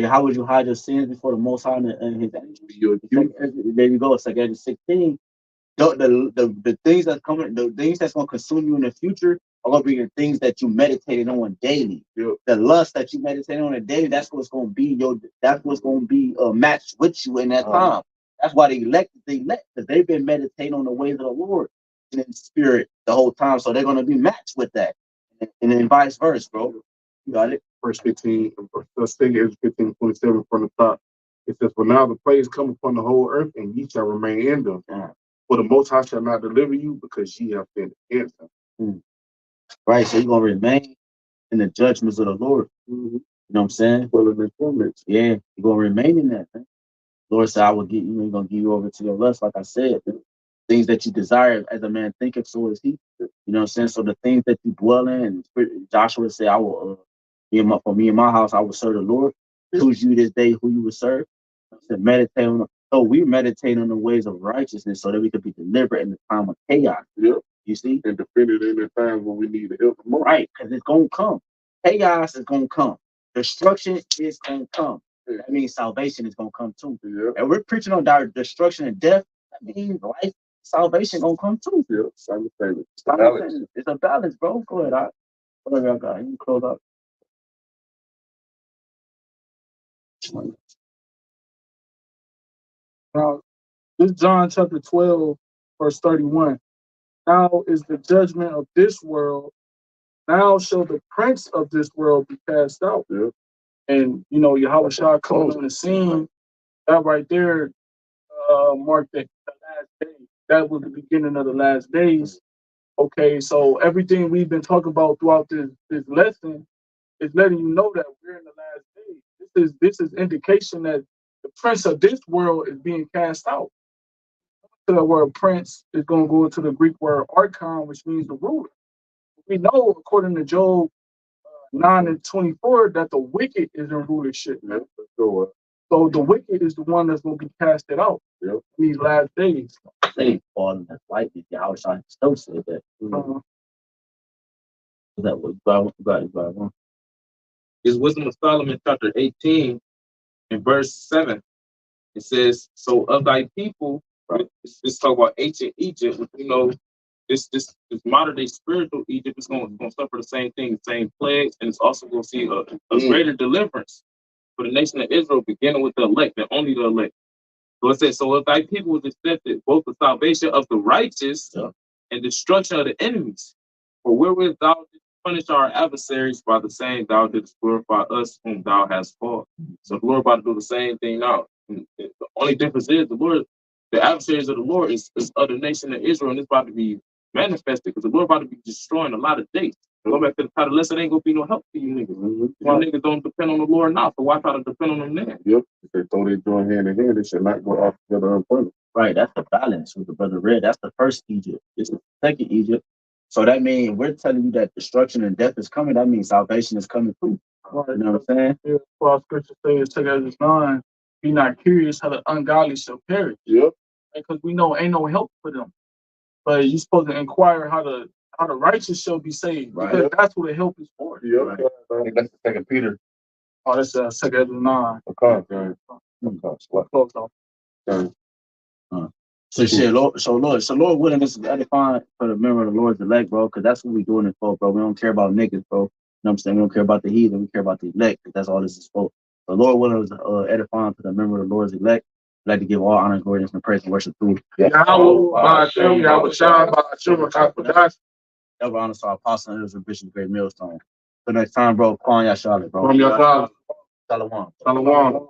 How would you hide your sins before the Most High and His angels? There you go. It's like at 16. The things that's coming, the things that's gonna consume you in the future are gonna be the things that you meditated on daily. Yep. The lust that you meditate on a daily, that's what's gonna be matched with you in that time. That's why they elect because they've been meditating on the ways of the Lord and in spirit the whole time. So they're gonna be matched with that. And then vice versa, bro. You got it. Verse 15, let's take it 15 27 from the top. It says, "For now the plagues come upon the whole earth, and ye shall remain in them. For the Most High shall not deliver you, because ye have been against him." Right, so you're gonna remain in the judgments of the Lord. You know what I'm saying? Well, in the torments. Yeah, you're gonna remain in that, man. Lord said, "I will give you, gonna give you over to your lust," like I said. Things that you desire as a man thinketh, so is he. You know what I'm saying? So the things that you dwell in, Joshua said, "I will for me and my house, I will serve the Lord." Choose you this day who you will serve. To meditate on. So we meditate on the ways of righteousness so that we could be delivered in the time of chaos. Yep. You see? And defended in the times when we need the help the most. Right, because it's gonna come. Chaos is gonna come. Destruction is gonna come. That means salvation is gonna come too. Yep. And we're preaching on destruction and death. That means life, salvation gonna come too. Yep. Simultaneous. It's a balance, bro. Go ahead. Whatever I got. You can close up. Now, this John chapter 12, verse 31. Now is the judgment of this world. Now shall the prince of this world be cast out. Yeah. And, you know, Yahawashi coming on the scene, that right there marked the last day. That was the beginning of the last days. Okay, so everything we've been talking about throughout this lesson is letting you know that we're in the last days. This is indication that the prince of this world is being cast out. to the word prince is going to go to the Greek word archon, which means the ruler. We know, according to Job 9:24, that the wicked is in rulership. Yeah, for sure. So the wicked is the one that's going to be casted out Yep. in these last days. They fall in that light. Yahawashi still said that. That was God. Is Wisdom of Solomon, chapter 18, and verse 7. It says, so of thy people, right? It's talk about ancient Egypt, you know, this modern day spiritual Egypt is going to suffer the same thing, the same plagues, and it's also going to see a greater deliverance for the nation of Israel, beginning with the elect, and only the elect. So it says, so if thy people was accepted, both the salvation of the righteous and destruction of the enemies, for wherewith thou didst punish our adversaries, by the same thou didst glorify us whom thou hast fought. So the Lord about to do the same thing now. And the only difference is the adversaries of the Lord is of the nation of Israel, and it's about to be manifested because the Lord about to be destroying a lot of dates. Go back to the title, listen, ain't gonna be no help for you niggas. You niggas don't depend on the Lord now, so why try to depend on them then? Yep. If they throw their joint hand in hand, they should not go off together unpunished. Right, that's the balance with the brother read. That's the first Egypt. It's the second Egypt. So that means we're telling you that destruction and death is coming. That means salvation is coming too. Right. You know what I'm saying? Yeah, well, scripture says, take as it's 9, be not curious how the ungodly shall perish. Yep. Because we know ain't no help for them. But you're supposed to inquire how the righteous shall be saved. Right. Because that's what the help is for. Yep. Right. I think that's the 2 Peter. Oh, that's 2 Ezra 9. Okay. Close off. So Lord willing, this is edifying for the member of the Lord's elect, bro, because that's what we doing it for, bro. We don't care about niggas, bro. You know what I'm saying? We don't care about the heathen, we care about the elect, because that's all this is for. The Lord willing is edifying to the member of the Lord's elect. I'd like to give all honor, glory, and praise and worship through YAHWAH, BAHASHAM, BAHASHAM, HAQADASH. ever honor to our apostle and his bishop, great millstone. Till next time, bro. Kwan Yah Charlotte, bro. From Yahweh. Shalom. Shalom.